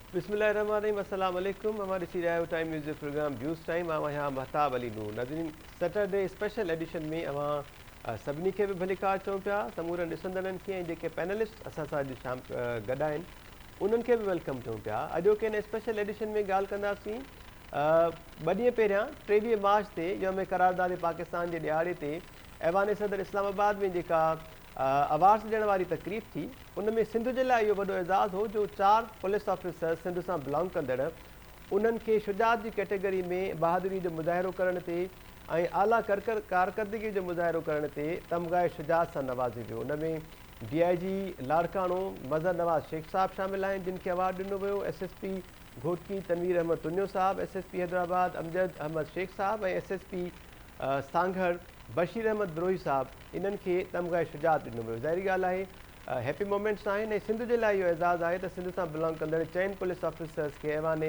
बिस्मिल्लाहिर्रहमानिर्रहीम, अस्सलाम वालेकुम। हमारे सी रहा time music programme views time आवां यहाँ महताब अली नूर नाज़रीन सैटरडे स्पेशल एडिशन में अवां सभिनी खे बि भलीकार चऊं पिया, समूरनि ॾिसंदड़नि खे ऐं जेके पैनलिस्ट असां सां अॼु शाम गॾु आहिनि उन्हनि खे बि वेलकम चऊं पिया। अॼोके हिन स्पेशल एडिशन में ॻाल्हि कंदासीं 2 ॾींहं पहिरियां 23 मार्च ते यौम करारदाद पाकिस्तान जे ॾियारे ते ऐवान सदर इस्लामाबाद में जेका अवार्ड्स ॾियण वारी तकरीब थी, उन में सिंध जे लाइ इहो वॾो एज़ाज़ हो जो 4 पुलिस ऑफिसर सिंध सां बिलोंग कंदड़ उन्हनि खे शुजात जी कैटेगरी में बहादुरी जो मुज़ाहिरो करण ते ऐं आला कारकर्दगी जो मुज़ाहिरो करण ते तमग़ाए शुजात सां नवाज़ियो वियो। उन में DIG लाड़काणो मज़हर नवाज़ शेख साहब शामिल आहिनि, जिन खे अवार्ड ॾिनो वियो। SSP घोटकी तनवीर अहमद तुन्यो साहब, SSP हैदराबाद अमजद अहमद शेख साहब ऐं SSP सांघर बशीर अहमद ब्रोही साहब, इन्हनि खे तमग़ाए शुजात ॾिनो वियो। ज़ाहिरी ॻाल्हि आहे हैप्पी मोमेंट्स आहिनि ऐं सिंध जे लाइ इहो एज़ाज़ आहे त सिंध सां बिलोंग कंदड़ 4 पुलिस ऑफिसर्स खे ऐवान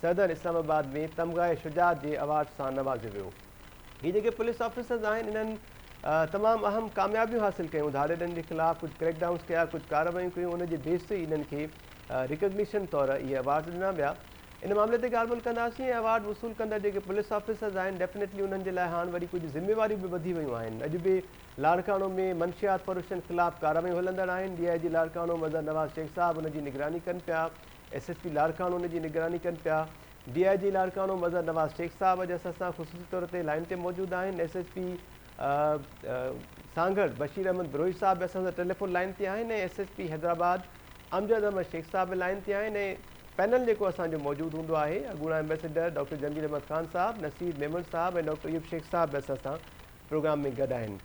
सदर इस्लामाबाद में तमग़ाए शुजात जे अवार्ड सां नवाज़ियो वियो। हीअ जेके पुलिस ऑफिसर्स आहिनि इन्हनि तमामु अहम कामयाबियूं हासिल कयूं, धाड़ेलनि जे ख़िलाफ़ु कुझु क्रैकडाउन्स कया, कुझु कार्रवायूं कयूं, उनजे बेस ते इन्हनि खे रिकग्निशन तौरु इहे अवार्ड ॾिना विया। इन मामले ते ॻाल्हि ॿोल कंदासीं ऐं अवार्ड वसूल कंदड़ जेके पुलिस ऑफिसर्स आहिनि डेफिनेटली उन्हनि जे लाइ हाणे वरी कुझु ज़िम्मेवारियूं बि वधी वियूं आहिनि। अॼु बि लाड़काणो में मंशियात फ़रोशनि ख़िलाफ़ु कार्रवायूं हलंदड़ आहिनि। DIG लाड़काणो मज़हर नवाज़ शेख साहब उनजी निगरानी कनि पिया, SSP लाड़काणो उनजी निगरानी कनि पिया। DIG लाड़काणो मज़हर नवाज़ शेख साहब अॼु असां सां ख़ुसूसी तौर ते लाइन ते मौजूदु आहिनि। SSP सांघर बशीर अहमद ब्रोही साहब बि असां सां टेलीफोन लाइन ते आहिनि ऐं SSP हैदराबाद अमजद अहमद शेख साहब बि लाइन ते आहिनि ऐं पैनल जेको असांजो मौजूदु हूंदो आहे अॻूणा एम्बेसडर डॉक्टर जमील अहमद ख़ान साहब, नसीर मेमन साहब ऐं डॉक्टर यूब शेख साहब बि असां सां प्रोग्राम में गॾु आहिनि।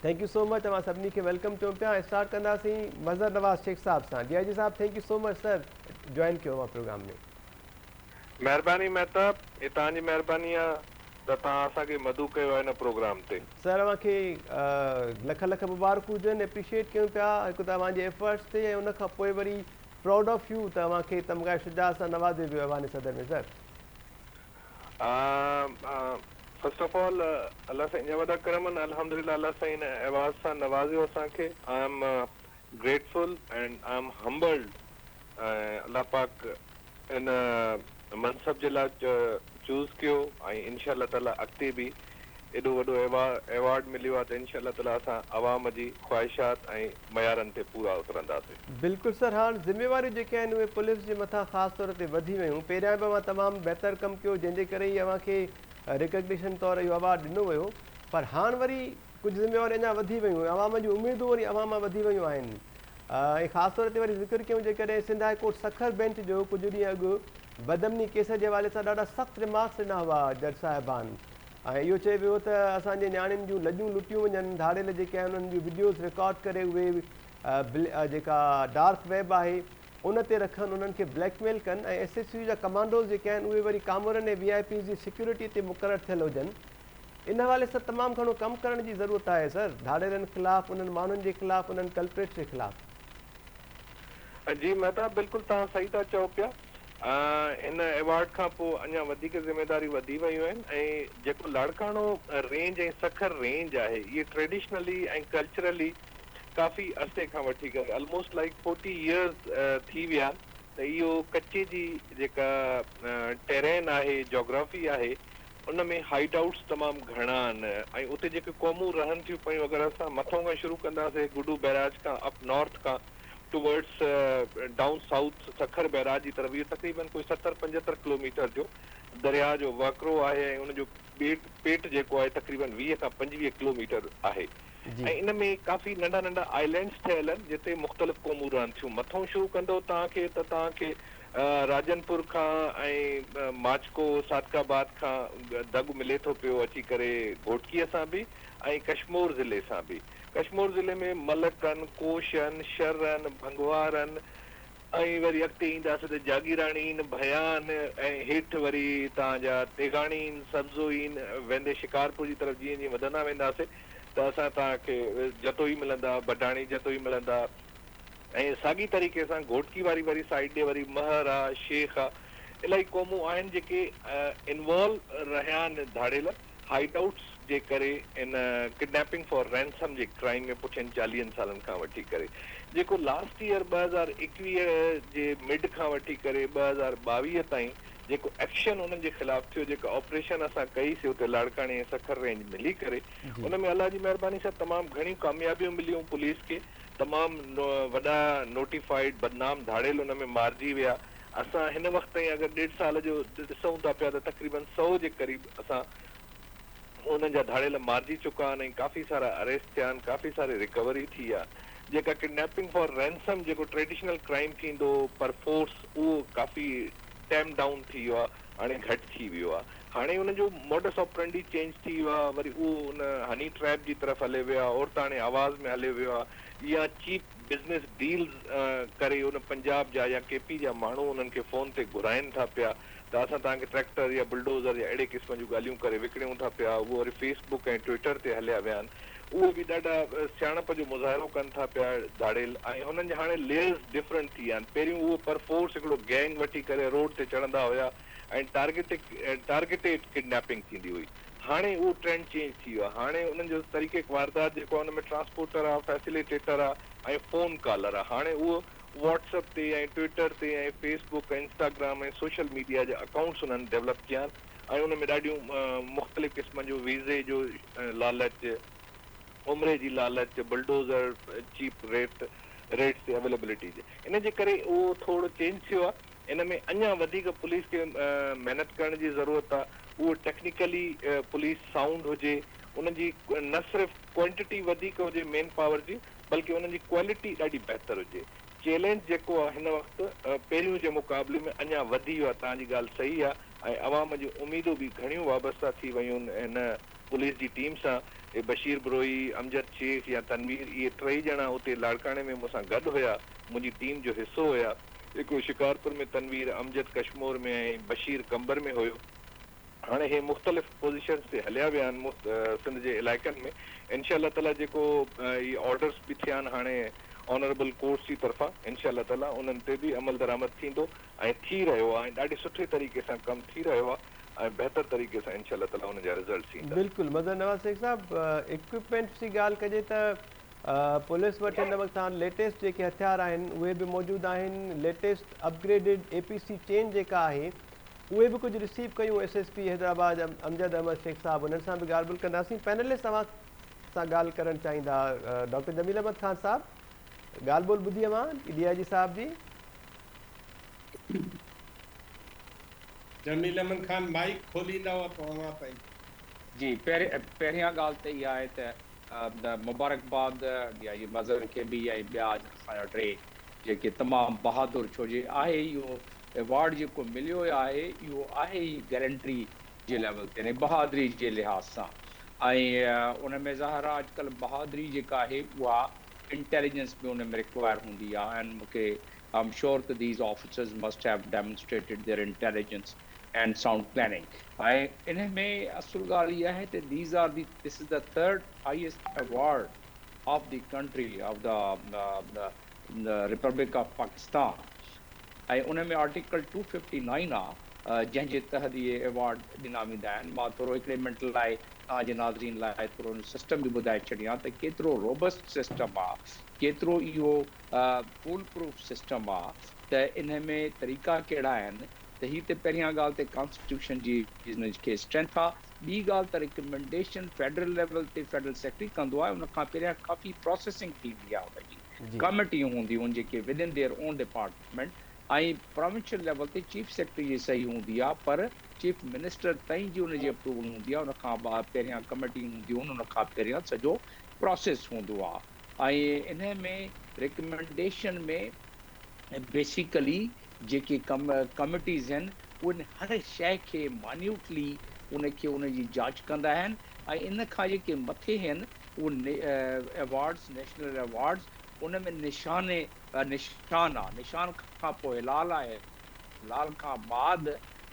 थैंक यू सो मच, तव्हां सभिनी खे वेलकम चऊं पिया। स्टार्ट कंदासीं मज़हर नवाज़ शेख साहब सां। DIG साहब thank you so much sir, join कयो आहे प्रोग्राम में। महिरबानी महताब, ये तव्हांजी महिरबानी आहे त तव्हां असांखे मदू कयो आहे हिन प्रोग्राम ते। सर अव्हांखे लख लख मुबारकूं हुजनि, एप्रिशिएट कयूं पिया हिकु तव्हांजे एफर्ट्स ते ऐं उनखां पोइ वरी प्राउड ऑफ यू तव्हांखे तमग़ाए शुजात सां नवाज़ियो वियो ऐवान सदर में सर। फर्स्ट ऑफ ऑल अल्लाह साईं जा वॾा करम आहिनि, अल्हम्दुलिल्लाह अल्लाह साईं हिन एवाज़ सां नवाज़ियो असांखे। I am grateful and I am humbled. अल्लाह पाक इन मनसब जे लाइ चूज़ कयो ऐं इंशाअल्लाह ताला अॻिते बि एॾो वॾो एवार्ड मिलियो आहे त इंशाअल्लाह ताला असां अवाम जी ख़्वाहिशात ऐं मयारनि ते पूरा उतरंदासीं। बिल्कुलु सर। हाणे ज़िम्मेवारियूं जेके आहिनि उहे पुलिस जे मथां ख़ासि तौर ते वधी वियूं। पहिरियां बि अवां तमामु बहितर कमु कयो जंहिंजे करे ई अव्हांखे रिकग्निशन तौरु इहो अवार्ड ॾिनो वियो, पर हाणे वरी कुझु ज़िम्मेवारियूं अञा वधी वियूं, अवाम जूं उमेदूं वरी अवाम मां वधी वियूं आहिनि। ऐं ख़ासि तौर ते वरी ज़िक्र कयूं जेकॾहिं Sindh high court Sukkur bench जो कुझु ॾींहं अॻु बदमनी केस जे हवाले सां ॾाढा सख़्तु रिमार्क्स ॾिना हुआ जज साहिबान, ऐं इहो चए वियो त असांजे नियाणियुनि जूं लॼूं लुटियूं वञनि, धाड़ेल जेके आहिनि उन्हनि जूं वीडियोज़ रिकॉर्ड करे उहे जेका डार्क वेब आहे उन ते रखनि, उन्हनि खे ब्लैकमेल कनि ऐं SSU जा कमांडोज़ जेके आहिनि उहे वरी कामरनि ऐं VIP जी सिक्योरिटी ते मुक़ररु थियल हुजनि। इन हवाले सां तमामु घणो कमु करण जी ज़रूरत आहे सर, धाड़ेलनि ख़िलाफ़ु, उन्हनि माण्हुनि जे ख़िलाफ़ु, उन्हनि कल्प्रेट्स जे ख़िलाफ़ु। जी महताब, बिल्कुलु तव्हां सही था चओ पिया। हिन एवार्ड खां पोइ अञा वधीक ज़िम्मेदारी वधी वियूं आहिनि ऐं जेको लाड़काणो रेंज ऐं सखर रेंज आहे इहे ट्रेडिशनली ऐं कल्चरली काफ़ी अरसे खां वठी करे ऑलमोस्ट लाइक 40 इयर्स थी विया त इहो कच्चे जी जेका टेरेन आहे, जोग्राफी आहे, उन में हाइट आउट्स तमामु घणा आहिनि ऐं उते जेके क़ौमूं रहनि थियूं पियूं, अगरि असां मथों खां शुरू कंदासीं गुडू बैराज खां अप नॉर्थ खां towards down south Sukkur barrage जी तरफ़, इहो तक़रीबन कोई 70-75 किलोमीटर जो दरिया जो वक्रो आहे ऐं उनजो पेट जेको आहे तक़रीबन 20 खां 25 किलोमीटर आहे ऐं इन में काफ़ी नंढा नंढा आइलैंड्स ठहियल आहिनि जिते मुख़्तलिफ़ क़ौमूं रहनि थियूं। मथों शुरू कंदो तव्हांखे त तव्हांखे राजनपुर खां ऐं माचको सादकाबाद खां दग मिले थो पियो अची करे घोटकीअ सां बि ऐं कश्मीर ज़िले सां बि। कश्मीर ज़िले में मलकनि, कोशन, शरन, भंगवारनि ऐं वरी अॻिते ईंदासीं त जागीराणी, भयान ऐं हेठि वरी तव्हांजा तेगाणी, सब्ज़ोइन, वेंदे शिकारपुर जी तरफ़ जीअं जीअं वधंदा वेंदासीं त असां तव्हांखे जतोई मिलंदा, बडाणी जतोई मिलंदा ऐं साॻी तरीक़े सां घोटकी वारी वरी साइड ॾे वरी महर आहे, शेख आहे, इलाही क़ौमूं आहिनि जेके इन्वॉल्व रहिया आहिनि धाड़ेल हाइट आउट्स जे करे इन kidnapping for ransom J crime में पुठियनि 40 सालनि खां वठी करे जेको लास्ट ईयर 2021 जे मिड खां वठी करे 2022 ताईं जेको एक्शन उन्हनि जे ख़िलाफ़ थियो, जेका ऑपरेशन असां कईसीं उते लाड़काणे ऐं सखर रेंज मिली करे, जी उन में अलाह जी महिरबानी सां तमामु घणियूं कामयाबियूं मिलियूं पुलिस खे, तमामु वॾा नोटिफाइड बदनाम धाड़ेल उन में मारिजी विया। असां हिन वक़्त ताईं अगरि 1.5 साल जो ॾिसूं था पिया त तक़रीबन 100 जे क़रीब असां उन्हनि जा धाड़ेल मारिजी चुका आहिनि ऐं काफ़ी सारा अरेस्ट थिया आहिनि, काफ़ी सारी रिकवरी थी आहे। जेका किडनैपिंग फॉर रैंसम जेको ट्रेडिशनल क्राइम थींदो पर फोर्स, उहो काफ़ी टैम डाउन थी वियो आहे, हाणे घटि थी वियो आहे। हाणे उनजो मोडस ऑपरेंडी चेंज थी वियो आहे, वरी उहो उन हनी ट्रैप जी तरफ़ हले वियो आहे, औरताणे आवाज़ में हले वियो आहे, या चीप बिज़नेस डील्स करे उन पंजाब जा या केपी जा माण्हू उन्हनि खे फ़ोन ते घुराइनि था पिया त असां तव्हांखे ट्रैक्टर या बुलडोज़र या अहिड़े क़िस्म जूं ॻाल्हियूं करे विकिणूं था पिया। उहो वरी फेसबुक ऐं ट्विटर ते हलिया विया आहिनि। उहे बि ॾाढा सियाणप जो मुज़ाहिरो कनि था पिया धाड़ेल, ऐं हुननि जा हाणे लेयर्स डिफरेंट थी विया आहिनि। पहिरियों उहो पर फोर्स हिकिड़ो गैंग वठी करे रोड ते चढ़ंदा हुया ऐं टारगेटेड किडनैपिंग थींदी हुई। हाणे उहो ट्रेंड चेंज थी वियो आहे। हाणे उन्हनि जो तरीक़े वारदात जेको आहे हुन में ट्रांसपोर्टर आहे, फैसिलिटेटर आहे ऐं फ़ोन कॉलर आहे। हाणे उहो व्हाट्सअप ते ऐं ट्विटर ते ऐं फेसबुक ऐं इंस्टाग्राम ऐं सोशल मीडिया जा अकाउंट्स उन्हनि डेवलप कया आहिनि ऐं उन में ॾाढियूं मुख़्तलिफ़ क़िस्म जो वीज़े जो लालच, उमिरि जी लालच, बुलडोज़र, चीप रेट्स ते अवेलेबिलिटी जे इन जे करे उहो थोरो चेंज थियो आहे। इन में अञा वधीक पुलिस खे महिनत करण जी ज़रूरत आहे। उहो टेक्निकली पुलिस साउंड हुजे, उनजी न सिर्फ़ु क्वांटिटी वधीक हुजे मेन पावर जी, बल्कि उन्हनि जी क्वालिटी ॾाढी बहितर हुजे। चैलेंज जेको आहे हिन वक़्तु पहिरियों जे मुक़ाबले में अञा वधी वियो आहे। तव्हांजी ॻाल्हि सही आहे ऐं अवाम जूं उमीदूं बि घणियूं वाबस्ता थी वियूं आहिनि हिन पुलिस जी टीम सां। बशीर ब्रोई, अमजद शेख या तनवीर, इहे टई ॼणा उते लाड़काणे में मूंसां गॾु हुया, मुंहिंजी टीम जो हिसो हुया। हिकिड़ो शिकारपुर में तनवीर, अमजद कश्मीर में ऐं बशीर कंबर में हुयो। हाणे हे मुख़्तलिफ़ पोज़ीशन्स ते हलिया विया आहिनि सिंध जे इलाइक़नि में। इनशा ताला जेको इहे ऑर्डर्स बि थिया आहिनि हाणे ऑनरेबल कोर्ट्स जी तरफ़ां, इनशा ताला उन्हनि ते बि अमल दरामद थींदो ऐं थी रहियो आहे ऐं ॾाढे सुठे तरीक़े सां कमु थी रहियो आहे ऐं बहितर तरीक़े सां इनशा ताला उन जा रिज़ल्ट ईंदा। बिल्कुलु मदन नवाज़ शेख साहब, इक्विपमेंट्स जी ॻाल्हि कजे त पुलिस वटि हिन वक़्तु हाणे लेटेस्ट जेके हथियार आहिनि उहे बि मौजूदु आहिनि। लेटेस्ट अपग्रेडेड APC चेन जेका आहे उहे बि कुझु रिसीव कयूं SSP हैदराबाद अमजद अहमद शेख साहब, उन्हनि सां बि ॻाल्हि ॿोल कंदासीं। पैनलिस्ट तव्हां सां ॻाल्हि करणु चाहींदा डॉक्टर जमील अहमद ख़ान साहब, ॻाल्हि ॿोल ॿुधी मां DIG साहब जी। जमील अहमद खान माइक खोलींदव तव्हां ताईं। जी, पहिरियां ॻाल्हि त इहा आहे त मुबारकबाद DIG मज़हर खे बि ऐं ॿिया असांजा टे जेके तमामु बहादुर, छो जे आहे इहो अवॉर्ड जेको मिलियो आहे इहो आहे ई गारंटी जे लेवल ते, यानी बहादुरी जे लिहाज़ सां। ऐं उन में ज़ाहिर आहे अॼुकल्ह बहादुरी जेका आहे उहा इंटेलिजेंस बि उन में रिक्वायर हूंदी आहे। ऐं मूंखे I'm sure that these officers must have demonstrated their intelligence and sound planning. In में असल ॻाल्हि इहा आहे त this is the third highest award of the country of the Republic of Pakistan. ऐं उन में आर्टिकल 259 आहे जंहिंजे तहत इहे अवॉर्ड ॾिना वेंदा आहिनि। मां थोरो हिकिड़े मिंट लाइ तव्हांजे नाज़रीन लाइ थोरो सिस्टम बि ॿुधाए छॾियां त केतिरो रोबस्ट सिस्टम आहे, केतिरो इहो फूल प्रूफ सिस्टम आहे, त इन में तरीक़ा कहिड़ा आहिनि। त हीअ त पहिरियां ॻाल्हि त कॉन्स्टिट्यूशन जी खे स्ट्रेंथ आहे। ॿी ॻाल्हि त रिकमेंडेशन फेडरल लेवल ते फेडरल सेक्रेटरी कंदो आहे, उन खां पहिरियां काफ़ी प्रोसेसिंग थींदी आहे, उनजी कमिटियूं हूंदियूं आहिनि जेके with in their own department, ऐं प्रोविंशियल लेवल ते चीफ सेक्रेटरी जी सही हूंदी आहे, पर चीफ मिनिस्टर ताईं जी उनजी अप्रूवल हूंदी आहे। उनखां पहिरियां कमिटी हूंदियूं आहिनि, उनखां पहिरियां सॼो प्रोसेस हूंदो आहे। ऐं इन में रिकमेंडेशन में बेसिकली जेके कमिटीज़ आहिनि उन हर शइ खे मान्यूटली उनखे उनजी जांच कंदा आहिनि। ऐं इन खां जेके मथे आहिनि उहे अवॉर्ड्स, नेशनल अवॉर्ड्स, उन में निशान आहे। निशान खां पोइ लाल आहे, लाल खां बाद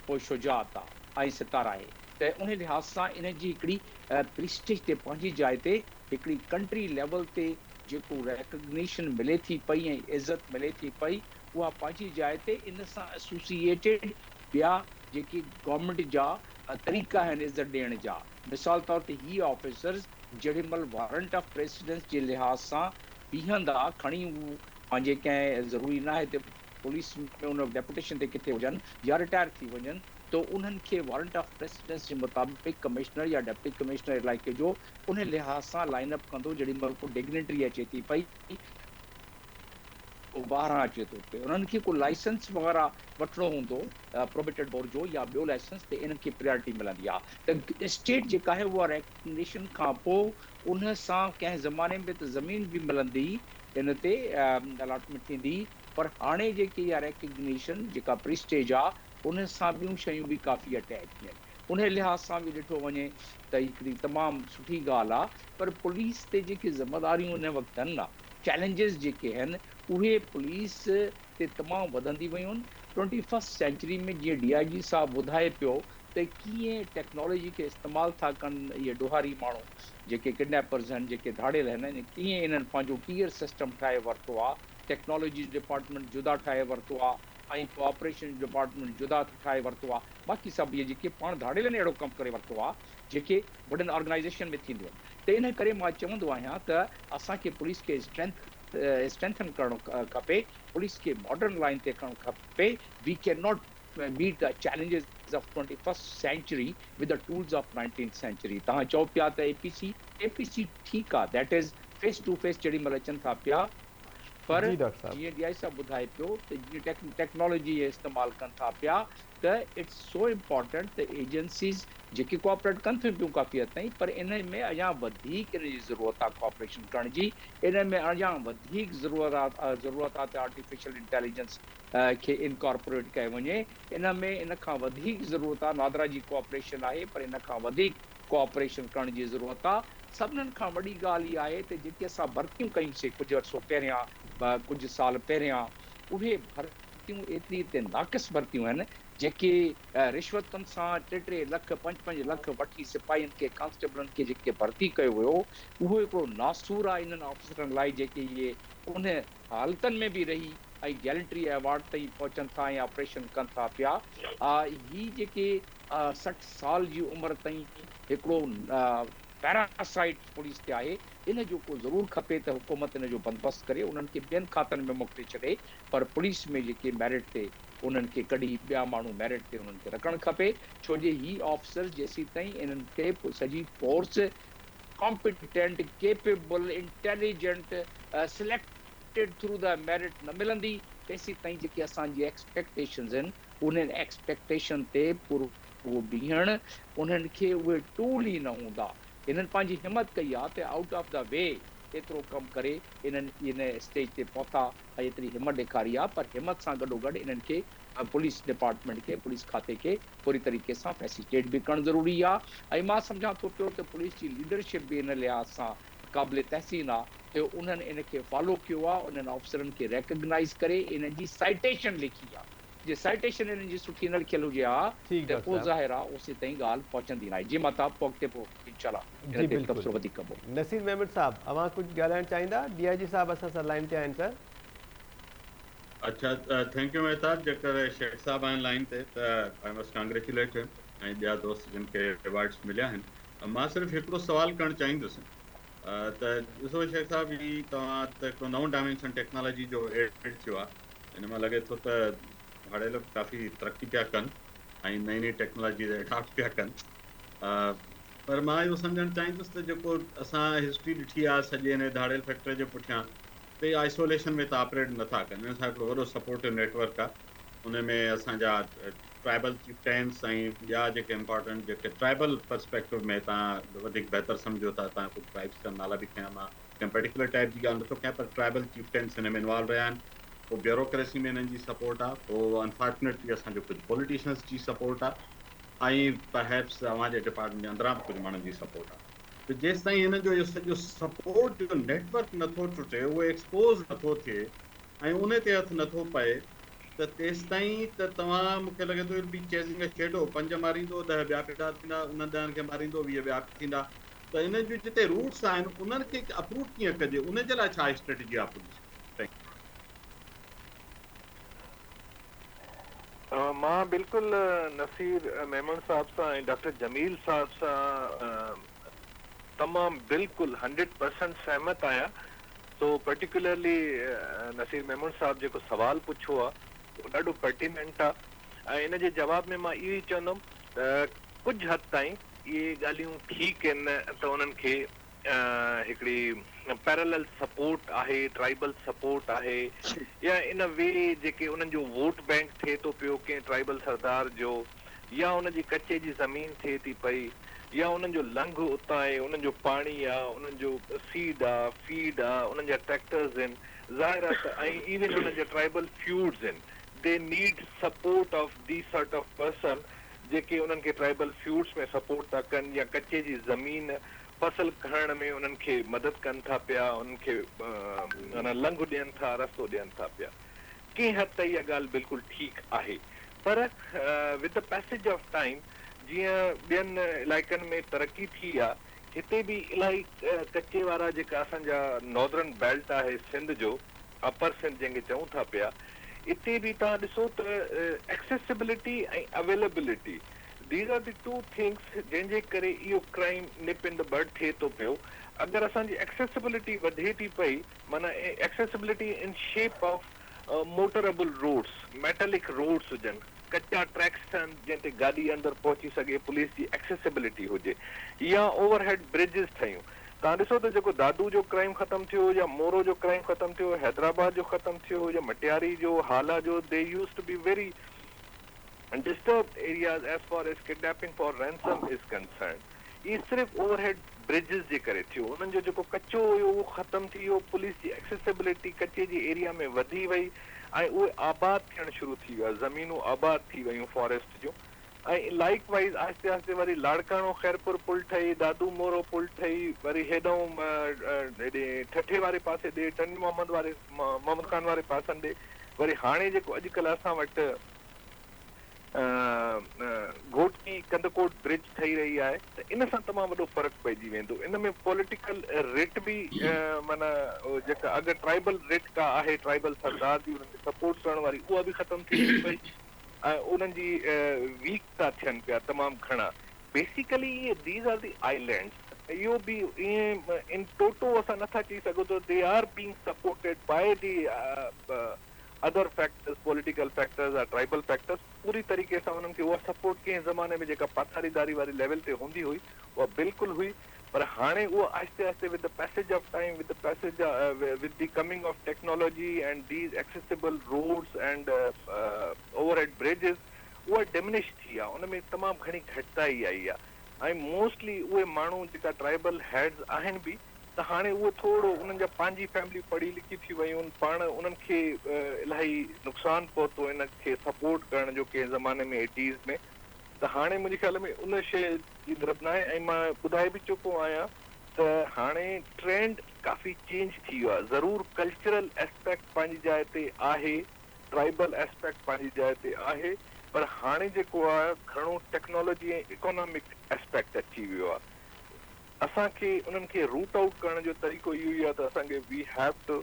पोइ शुजात आहे ऐं सितारा आहे। त उन लिहाज़ सां इन जी हिकिड़ी प्रेस्टीज ते पंहिंजी जाइ ते हिकिड़ी कंट्री लेवल ते जेको रिकग्निशन मिले थी पई ऐं इज़त मिले थी पई, उहा पंहिंजी जाइ ते इन सां एसोसिएटेड ॿिया जेके गवर्नमेंट जा तरीक़ा आहिनि इज़त ॾियण जा। मिसाल तौर ते ही ऑफिसर्स जेॾी महिल वारंट ऑफ प्रेसिडेंस जे लिहाज़ सां बीहंदा, खणी हू पंहिंजे कंहिं ज़रूरी न आहे त पुलिस में उन डेपुटेशन ते किथे हुजनि या रिटायर थी वञनि, तो उन्हनि खे वारंट ऑफ प्रेसिडेंस जे मुताबिक़ कमिश्नर या डिप्टी कमिश्नर इलाइक़े जो उन लिहाज़ सां लाइन अप कंदो जेॾी महिल को डिग्नेटरी अचे थी पई, ॿाहिरां अचे थो पियो, उन्हनि खे को लाइसेंस वग़ैरह वठिणो हूंदो प्रोबेटेड बोर्ड जो या ॿियो लाइसेंस, त इन्हनि खे प्रायोरिटी मिलंदी आहे। त स्टेट जेका आहे उहा रिकग्निशन खां पोइ उन सां कंहिं ज़माने में त ज़मीन बि मिलंदी, इन ते अलॉटमेंट थींदी, पर हाणे जेकी इहा रिकग्निशन जेका प्रीस्टेज आहे उन सां ॿियूं शयूं बि काफ़ी अटैच आहिनि। उन लिहाज़ सां बि ॾिठो वञे त हिकिड़ी तमामु सुठी ॻाल्हि आहे, पर पुलिस ते जेके ज़िमेदारियूं उन वक़्तु आहिनि न, चैलेंजिस जेके आहिनि उहे पुलिस ते तमामु वधंदी वियूं आहिनि। 21st सेंचुरी में जीअं DIG साहब ॿुधाए पियो त कीअं टेक्नोलॉजी खे इस्तेमालु था कनि इहे ॾोहारी माण्हू जेके किडनैपर्स आहिनि, जेके धाड़ियल आहिनि, कीअं इन्हनि पंहिंजो टीयर सिस्टम ठाहे वरितो आहे, टेक्नोलॉजी डिपार्टमेंट जुदा ठाहे वरितो आहे ऐं कोऑपरेशन डिपार्टमेंट जुदा ठाहे वरितो आहे। बाक़ी सभु इहे जेके पाण धाड़ियल आहिनि अहिड़ो कमु करे वरितो आहे जेके वॾनि ऑर्गेनाइज़ेशन में थींदियूं आहिनि। त इन करे मां चवंदो आहियां त असांखे पुलिस खे स्ट्रेंथन करणो खपे, पुलिस खे मॉडर्न लाइन ते करणु खपे। We can not meet the challenges of 21st century with the tools of 19th century. तव्हां चओ पिया त APC ठीकु आहे, that is face to face जेॾी महिल अचनि था पिया, पर जीअं DI साहब ॿुधाए पियो त जीअं टेक्नोलॉजी इस्तेमालु कनि था पिया, त इट्स सो इम्पॉर्टेंट त एजेंसीज़ जेके कोऑपरेट कनि थियूं पियूं काफ़ी हद ताईं, पर इन में अञा वधीक इन जी ज़रूरत आहे कोऑपरेशन करण जी। इन में अञा वधीक ज़रूरत आहे त आर्टिफिशियल इंटेलिजेंस खे इनकॉर्पोरेट कयो वञे। इन में इन खां वधीक ज़रूरत आहे, नादरा जी कोऑपरेशन आहे, पर इन खां वधीक कोऑपरेशन करण जी ज़रूरत आहे। सभिनीनि खां वॾी ॻाल्हि इहा आहे त जेके असां भर्तियूं कयूंसीं कुझु अर्सो पहिरियां, कुझु साल पहिरियां, उहे भर्तियूं एतिरी ते नाक़िस भर्तियूं आहिनि जेके रिश्वतनि सां 3-3 लख 5-5 लख वठी सिपाहियुनि खे, कांस्टेबलनि खे जेके भर्ती कयो हुयो, उहो हिकिड़ो नासूर आहे इन्हनि ऑफिसरनि लाइ जेके इहे उन हालतनि में बि रही ऐं गैलेंट्री अवार्ड ताईं पहुचनि था ऐं ऑपरेशन कनि था पिया। ही जेके 60 साल जी उमिरि ताईं हिकिड़ो पैरासाइट पुलिस ते आहे, इन जो को ज़रूरु खपे त हुकूमत इन जो बंदोबस्तु करे, उन्हनि खे ॿियनि खातनि में मोकिले छॾे, पर पुलिस में जेके मेरिट ते उन्हनि खे कढी ॿिया माण्हू मेरिट ते उन्हनि खे रखणु खपे। छो जे ही ऑफिसर जेसीं ताईं इन्हनि खे सॼी force competent, capable, intelligent, selected through the merit न मिलंदी, तेसीं ताईं जेके असांजी एक्सपेक्टेशन्स आहिनि उन्हनि एक्सपेक्टेशन ते पूरो बीहण, उन्हनि खे उहे टूल ई न हूंदा। इन्हनि पंहिंजी हिमत कई आहे त आउट ऑफ द वे एतिरो कमु करे इन्हनि इन स्टेज ते पहुता ऐं एतिरी हिमत ॾेखारी आहे, पर हिमत सां गॾोगॾु इन्हनि खे पुलिस डिपार्टमेंट खे, पुलिस खाते खे पूरी तरीक़े सां फैसिलिटेट बि करणु ज़रूरी आहे। ऐं मां सम्झां थो पियो त पुलिस जी लीडरशिप बि इन लिहाज़ सां क़ाबिल तहसीन आहे त उन्हनि इन खे फॉलो कयो आहे, उन्हनि ऑफिसरनि खे रिकग्नाइज़ करे इन जी साइटेशन लिखी आहे। जे साइटेशन इन्हनि जी सुठी न लिखियल हुजे हा त पोइ ज़ाहिर आहे उसी ताईं ॻाल्हि पहुचंदी न आहे। जी मां तव्हां पोइ पोइ इंशाल्लाह इन ते तबसरो वधीक कबो। नसीर महमूद साहब, अवां कुझु ॻाल्हाइणु चाहींदा? DIG साहब असां सां लाइन ते आहिनि सर। अच्छा, थैंक यू मेहताब। जेकर शेख साहब आहिनि लाइन ते त आई मस्ट कांग्रेचुलेट हिम ऐं ॿिया दोस्त जिन खे रिवार्ड्स मिलिया आहिनि। मां सिर्फ़ु हिकिड़ो सुवालु करणु चाहींदुसि त ॾिसो शेख साहब, ही तव्हां त हिकिड़ो नओं डायमेंशन टेक्नोलॉजी जो एड थियो आहे, हिन मां लॻे थो त हाणे काफ़ी तरक़ी पिया कनि ऐं नई नई टेक्नोलॉजी एडॉप्ट पिया कनि, पर मां इहो सम्झणु चाहींदुसि त जेको असां हिस्ट्री ॾिठी आहे सॼे हिन धाड़ियल फैक्ट्री जे पुठियां, त इहे आइसोलेशन में त ऑपरेट नथा कनि। हिन सां हिकिड़ो वॾो सपोर्टिव नेटवर्क आहे, उन में असांजा ट्राइबल चिफ्टेन्स ऐं ॿिया जेके इम्पॉर्टेंट जेके ट्राइबल पर्सपेक्टिव में तव्हां वधीक बहितर सम्झो था, तव्हां कुझु ट्राइब्स जा नाला बि खयां, मां कंहिं पर्टिकुलर टाइप जी ॻाल्हि नथो कयां, पर ट्राइबल चिफ्टेन्स हिन में इन्वॉल्व रहिया आहिनि। पोइ ब्यूरोक्रेसी में हिननि जी सपोर्ट आहे, पोइ अनफॉर्चुनेटली असांजो कुझु पॉलिटिशियंस जी सपोर्ट आहे, ऐं परहैप्स तव्हांजे डिपार्टमेंट जे अंदरां बि कुझु माण्हुनि जी सपोर्ट आहे। त जेसि ताईं हिन जो इहो सॼो सपोर्ट जो नेटवर्क नथो टुटे, उहो एक्सपोज़ नथो थिए ऐं उन ते हथु नथो पए, त तेसि ताईं त तव्हां, मूंखे लॻे थो, बि चेज़िंग अ शैडो, 5 मारींदो 10 ॿिया फिटा थींदा, उन 10 खे मारींदो 20 ॿिया थींदा। त इन जूं जिते रूट्स आहिनि उन्हनि खे अप्रूव कीअं कजे, उन जे लाइ छा स्ट्रेटजी आहे पुलिस? मां बिल्कुल नसीर मेमन साहब सां ऐं डॉक्टर जमील साहब सां तमाम बिल्कुल 100% सहमत आहियां। तो पर्टिकुलरली नसीर मेमन साहब जेको सवाल पुछो आहे उहो ॾाढो पर्टिनेंट आहे ऐं इन जे जवाब में मां इहो ई चवंदुमि कुझु हद ताईं इहे ॻाल्हियूं ठीकु आहिनि त उन्हनि खे हिकिड़ी पैरेलल सपोर्ट आहे, ट्राइबल सपोर्ट आहे, या इन वे जेके उन्हनि जो वोट बैंक थिए थो पियो कंहिं ट्राइबल सरदार जो, या उनजी कचे जी ज़मीन थिए थी पई, या उन्हनि जो लंघ उतां आहे, उन्हनि जो पाणी आहे, उन्हनि जो सीड आहे, फीड आहे, उन्हनि जा ट्रैक्टर्स आहिनि, ज़ाहिर आहे त ऐं इवन उन्हनि जा ट्राइबल फ्यूड्स आहिनि, they need support of the sort of person जेके उन्हनि खे ट्राइबल फ्यूड्स में सपोर्ट था कनि या कचे जी ज़मीन फसल खणण में उन्हनि खे मदद कनि था पिया, उन्हनि खे लंघ ॾियनि था, रस्तो ॾियनि था पिया। कंहिं हद ताईं इहा ॻाल्हि बिल्कुलु ठीकु आहे, पर with the passage of time जीअं ॿियनि इलाइक़नि में तरक़ी थी आहे, हिते बि इलाही कचे वारा जेका असांजा नॉर्दर्न बेल्ट आहे सिंध जो, अपर सिंध जंहिंखे चऊं था पिया, इते बि तव्हां ॾिसो त एक्सेसिबिलिटी ऐं availability, these are the two things जंहिंजे करे इहो क्राइम निप इन द बड थिए थो पियो। अगरि असांजी एक्सेसिबिलिटी वधे थी पई, माना accessibility in shape of motorable roads, metallic roads हुजनि, कच्चा ट्रैक्स थियनि जंहिं ते गाॾी अंदरि पहुची सघे, पुलिस जी एक्सेसिबिलिटी हुजे, या ओवरहेड ब्रिजिस ठहियूं। तव्हां ॾिसो त जेको दादू जो क्राइम ख़तमु थियो, या मोरो जो क्राइम ख़तमु थियो, हैदराबाद जो ख़तमु थियो, या मटियारी जो, हाला जो, they used to be very disturbed areas as far as kidnapping for ransom is concerned. ये सिर्फ ओवरहेड ब्रिजिस जे करे थियो, उन्हनि जो जेको कचो हुयो उहो ख़तमु थी वियो, पुलिस जी एक्सेसिबिलिटी कचे जी एरिया में वधी वई ऐं उहे आबाद थियणु शुरू थी विया, ज़मीनूं आबाद थी वियूं फॉरेस्ट जूं। ऐं लाइक वाइज़ आहिस्ते आहिस्ते वरी लाड़काणो खैरपुर पुल ठही, दादू मोरो पुल ठही, वरी हेॾो हेॾे ठठे वारे पासे ॾे, टन मोहम्मद खान वारे पासनि ॾे, वरी हाणे जेको अॼुकल्ह असां वटि घोटकी कंदकोट ब्रिज ठही रही आहे, त इन सां तमामु वॾो फ़र्क़ु पइजी वेंदो। इन में पॉलिटिकल रिट बि माना जेका अगरि ट्राइबल रिट का आहे, ट्राइबल सरदार जी उन्हनि खे सपोर्ट करण वारी, उहा बि ख़तमु थी पई ऐं उन्हनि जी वीक था थियनि पिया तमामु घणा। बेसिकली इहे दीज आर दी आइलैंड्स, इहो बि ईअं इन टोटो असां नथा चई सघूं त they are being supported by the other factors, political factors या ट्राइबल फैक्टर्स। पूरी तरीक़े सां उन्हनि खे उहा सपोर्ट कंहिं ज़माने में जेका पाथारीदारी वारी लेवल ते हूंदी हुई उहा बिल्कुलु हुई, पर हाणे उहा आहिस्ते आहिस्ते with the passage of time, with the passage with the coming of technology and these accessible roads and overhead bridges, उहा डिमिनिश थी आहे, उन में तमामु घणी घटिताई आई आहे। ऐं मोस्टली उहे माण्हू जेका ट्राइबल हेड्स आहिनि बि, त हाणे उहो थोरो उन्हनि जा पंहिंजी फैमिली पढ़ी लिखी थी वियूं, पाण उन्हनि खे इलाही नुक़सानु पहुतो इन खे सपोर्ट करण जो कंहिं ज़माने में 80s में। त हाणे मुंहिंजे ख़्याल में उन शइ जी तरफ़ न आहे, ऐं मां ॿुधाए बि चुको आहियां त हाणे ट्रेंड काफ़ी चेंज थी वियो आहे। ज़रूरु कल्चरल एस्पेक्ट पंहिंजी जाइ ते आहे, ट्राइबल एस्पेक्ट पंहिंजी जाइ ते आहे, पर हाणे जेको आहे घणो टेक्नोलॉजी ऐं इकोनॉमिक एस्पेक्ट अची वियो आहे। असांखे उन्हनि खे रूट आउट करण जो तरीक़ो इहो ई आहे त असांखे we have to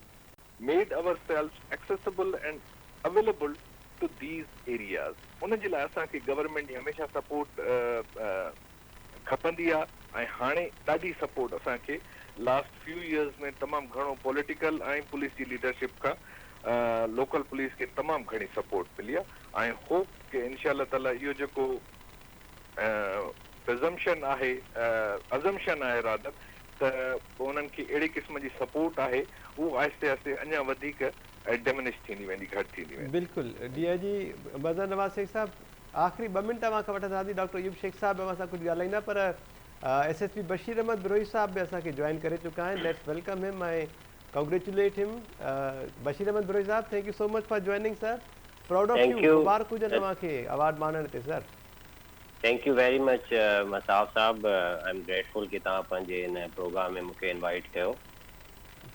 made our self accessible and available to these areas. उन जे लाइ असांखे गवर्नमेंट जी हमेशह सपोर्ट खपंदी आहे, ऐं हाणे ॾाढी सपोर्ट असांखे लास्ट फ्यू इयर्स में तमामु घणो पॉलिटिकल ऐं पुलिस जी लीडरशिप खां लोकल पुलिस खे तमामु घणी सपोर्ट मिली आहे। ऐं होप के इनशाअल्लाह ताला इहो जेको प्रिज़म्पशन आहे, अज़म्पशन आहे रादर, त उन्हनि खे अहिड़े क़िस्म जी सपोर्ट आहे, उहो आहिस्ते आहिस्ते अञा वधीक डिमिनिश थींदी वेंदी, घटि थींदी वेंदी। बिल्कुलु DIG मज़हर नवाज़ शेख साहब, आख़िरी 2 मिंट तव्हां खां वठंदासीं। डॉक्टर अयूब शेख साहब असां कुझु ॻाल्हाईंदा, पर SSP बशीर अहमद बिरोही साहब बि असांखे जॉइन करे चुका आहिनि। लेट्स वेलकम हिम ऐं कॉन्ग्रेचुलेट हिम। बशीर अहमद बिरोही साहब, thank you so much for joining sir. Proud of you, मुबारक हुजनि तव्हांखे अवार्ड माणण ते सर। थैंक यू वेरी मच मसाब साहब, आई एम ग्रेटफुल कि तव्हां पंहिंजे इन प्रोग्राम में मूंखे इनवाइट कयो।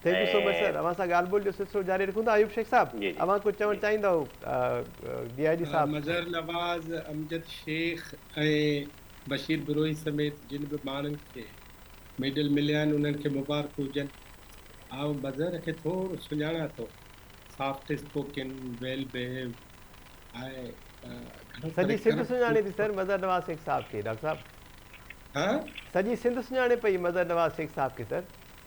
Thank you so much sir. अवां सां ॻाल्हि ॿोल जो सिलसिलो जारी रखूं था। अयूब शेख साहब, अवां कुझु चवणु चाहींदा DIG साहब? मज़हर नवाज़, अमजद शेख ऐं बशीर बिरोही समेत जिन बि माण्हुनि खे मेडल मिलिया आहिनि उन्हनि खे मुबारक हुजनि। आउं मज़हर खे थोरो सुञाणा थो, सॉफ्ट स्पोकन, वेल बिहेव आहे घणो सॼी करे सिंध करप्ट सुञाणे थी सर मज़हर नवाज़ शेख साहब खे डॉक्टर साहब, हा सॼी सिंध सुञाणे पई मज़हर नवाज़ शेख साहब खे सर।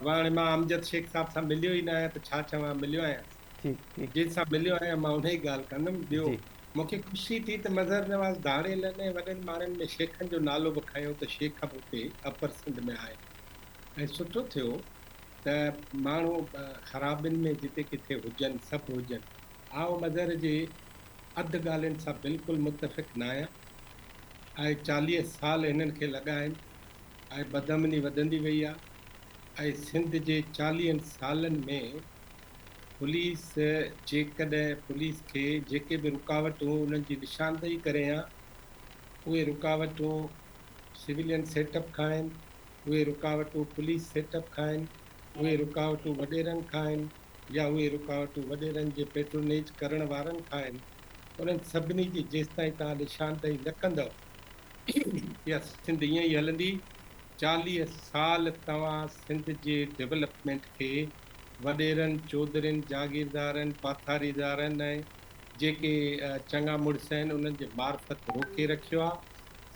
हाणे मां अमजद शेख साहब सां मिलियो ई न आहियां त छा चवां, मिलियो आहियां ठीकु ठीकु जंहिंसां मिलियो आहियां मां उन ई ॻाल्हि कंदुमि। ॿियो जी मूंखे ख़ुशी थी त मज़हर नवाज़ धाड़ेल ऐं वॾनि माण्हुनि में शेखनि जो नालो बि खयों त शेख बि हुते अपर सिंध में आहे। ऐं सुठो थियो त माण्हू ख़राबियुनि में जिते किथे हुजनि, सभु हुजनि। आओ मज़हर जे अधु ॻाल्हियुनि सां बिल्कुलु मुतफ़िक़ न आहियां। ऐं 40 साल हिननि खे लॻा आहिनि ऐं बदअमनी वधंदी वई आहे। ऐं सिंध जे 40 सालनि में पुलिस जेकॾहिं पुलिस खे जेके बि रुकावटूं उन्हनि जी निशानदेही करे हा, उहे रुकावटूं सिविलियन सेटअप खां आहिनि, उहे रुकावटूं पुलिस सेटअप खां आहिनि, उहे रुकावटूं वॾेरनि खां आहिनि, या उहे रुकावटूं वॾेरनि जे पेट्रोनेज करण वारनि खां आहिनि। उन्हनि सभिनी जी जेसि ताईं तव्हां निशानदेही न कंदव इहा सिंध ईअं ई हलंदी। 40 साल तव्हां सिंध जे डेवलपमेंट खे वॾेरनि, चौधरियुनि, जागीरदारनि, पाथारीदारनि ऐं जेके चङा मुड़ुस आहिनि उन्हनि जे मार्फत रोके रखियो आहे।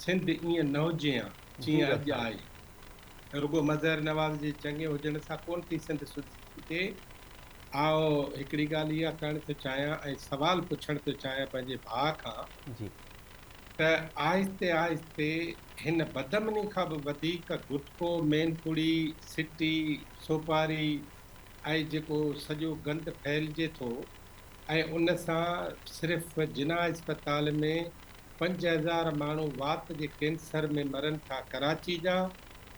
सिंध ईअं न हुजे हा जी जीअं डॉक्टर अॼु साहब। आहे। रुगो मज़हर नवाज़ जे चङे हुजण सां कोन थी सिंध सुठी थिए। आओ हिकिड़ी ॻाल्हि इहा करणु थो चाहियां ऐं सुवालु पुछणु थो चाहियां पंहिंजे भाउ खां जी त आहिस्ते आहिस्ते हिन बदअमनी खां बि वधीक गुटको, मेनपुड़ी, सिटी, सोपारी ऐं जेको सॼो गंद फैलिजे थो ऐं उन सां सिर्फ़ु जिना अस्पताल में 5000 माण्हू वात जे कैंसर में मरनि था कराची जा,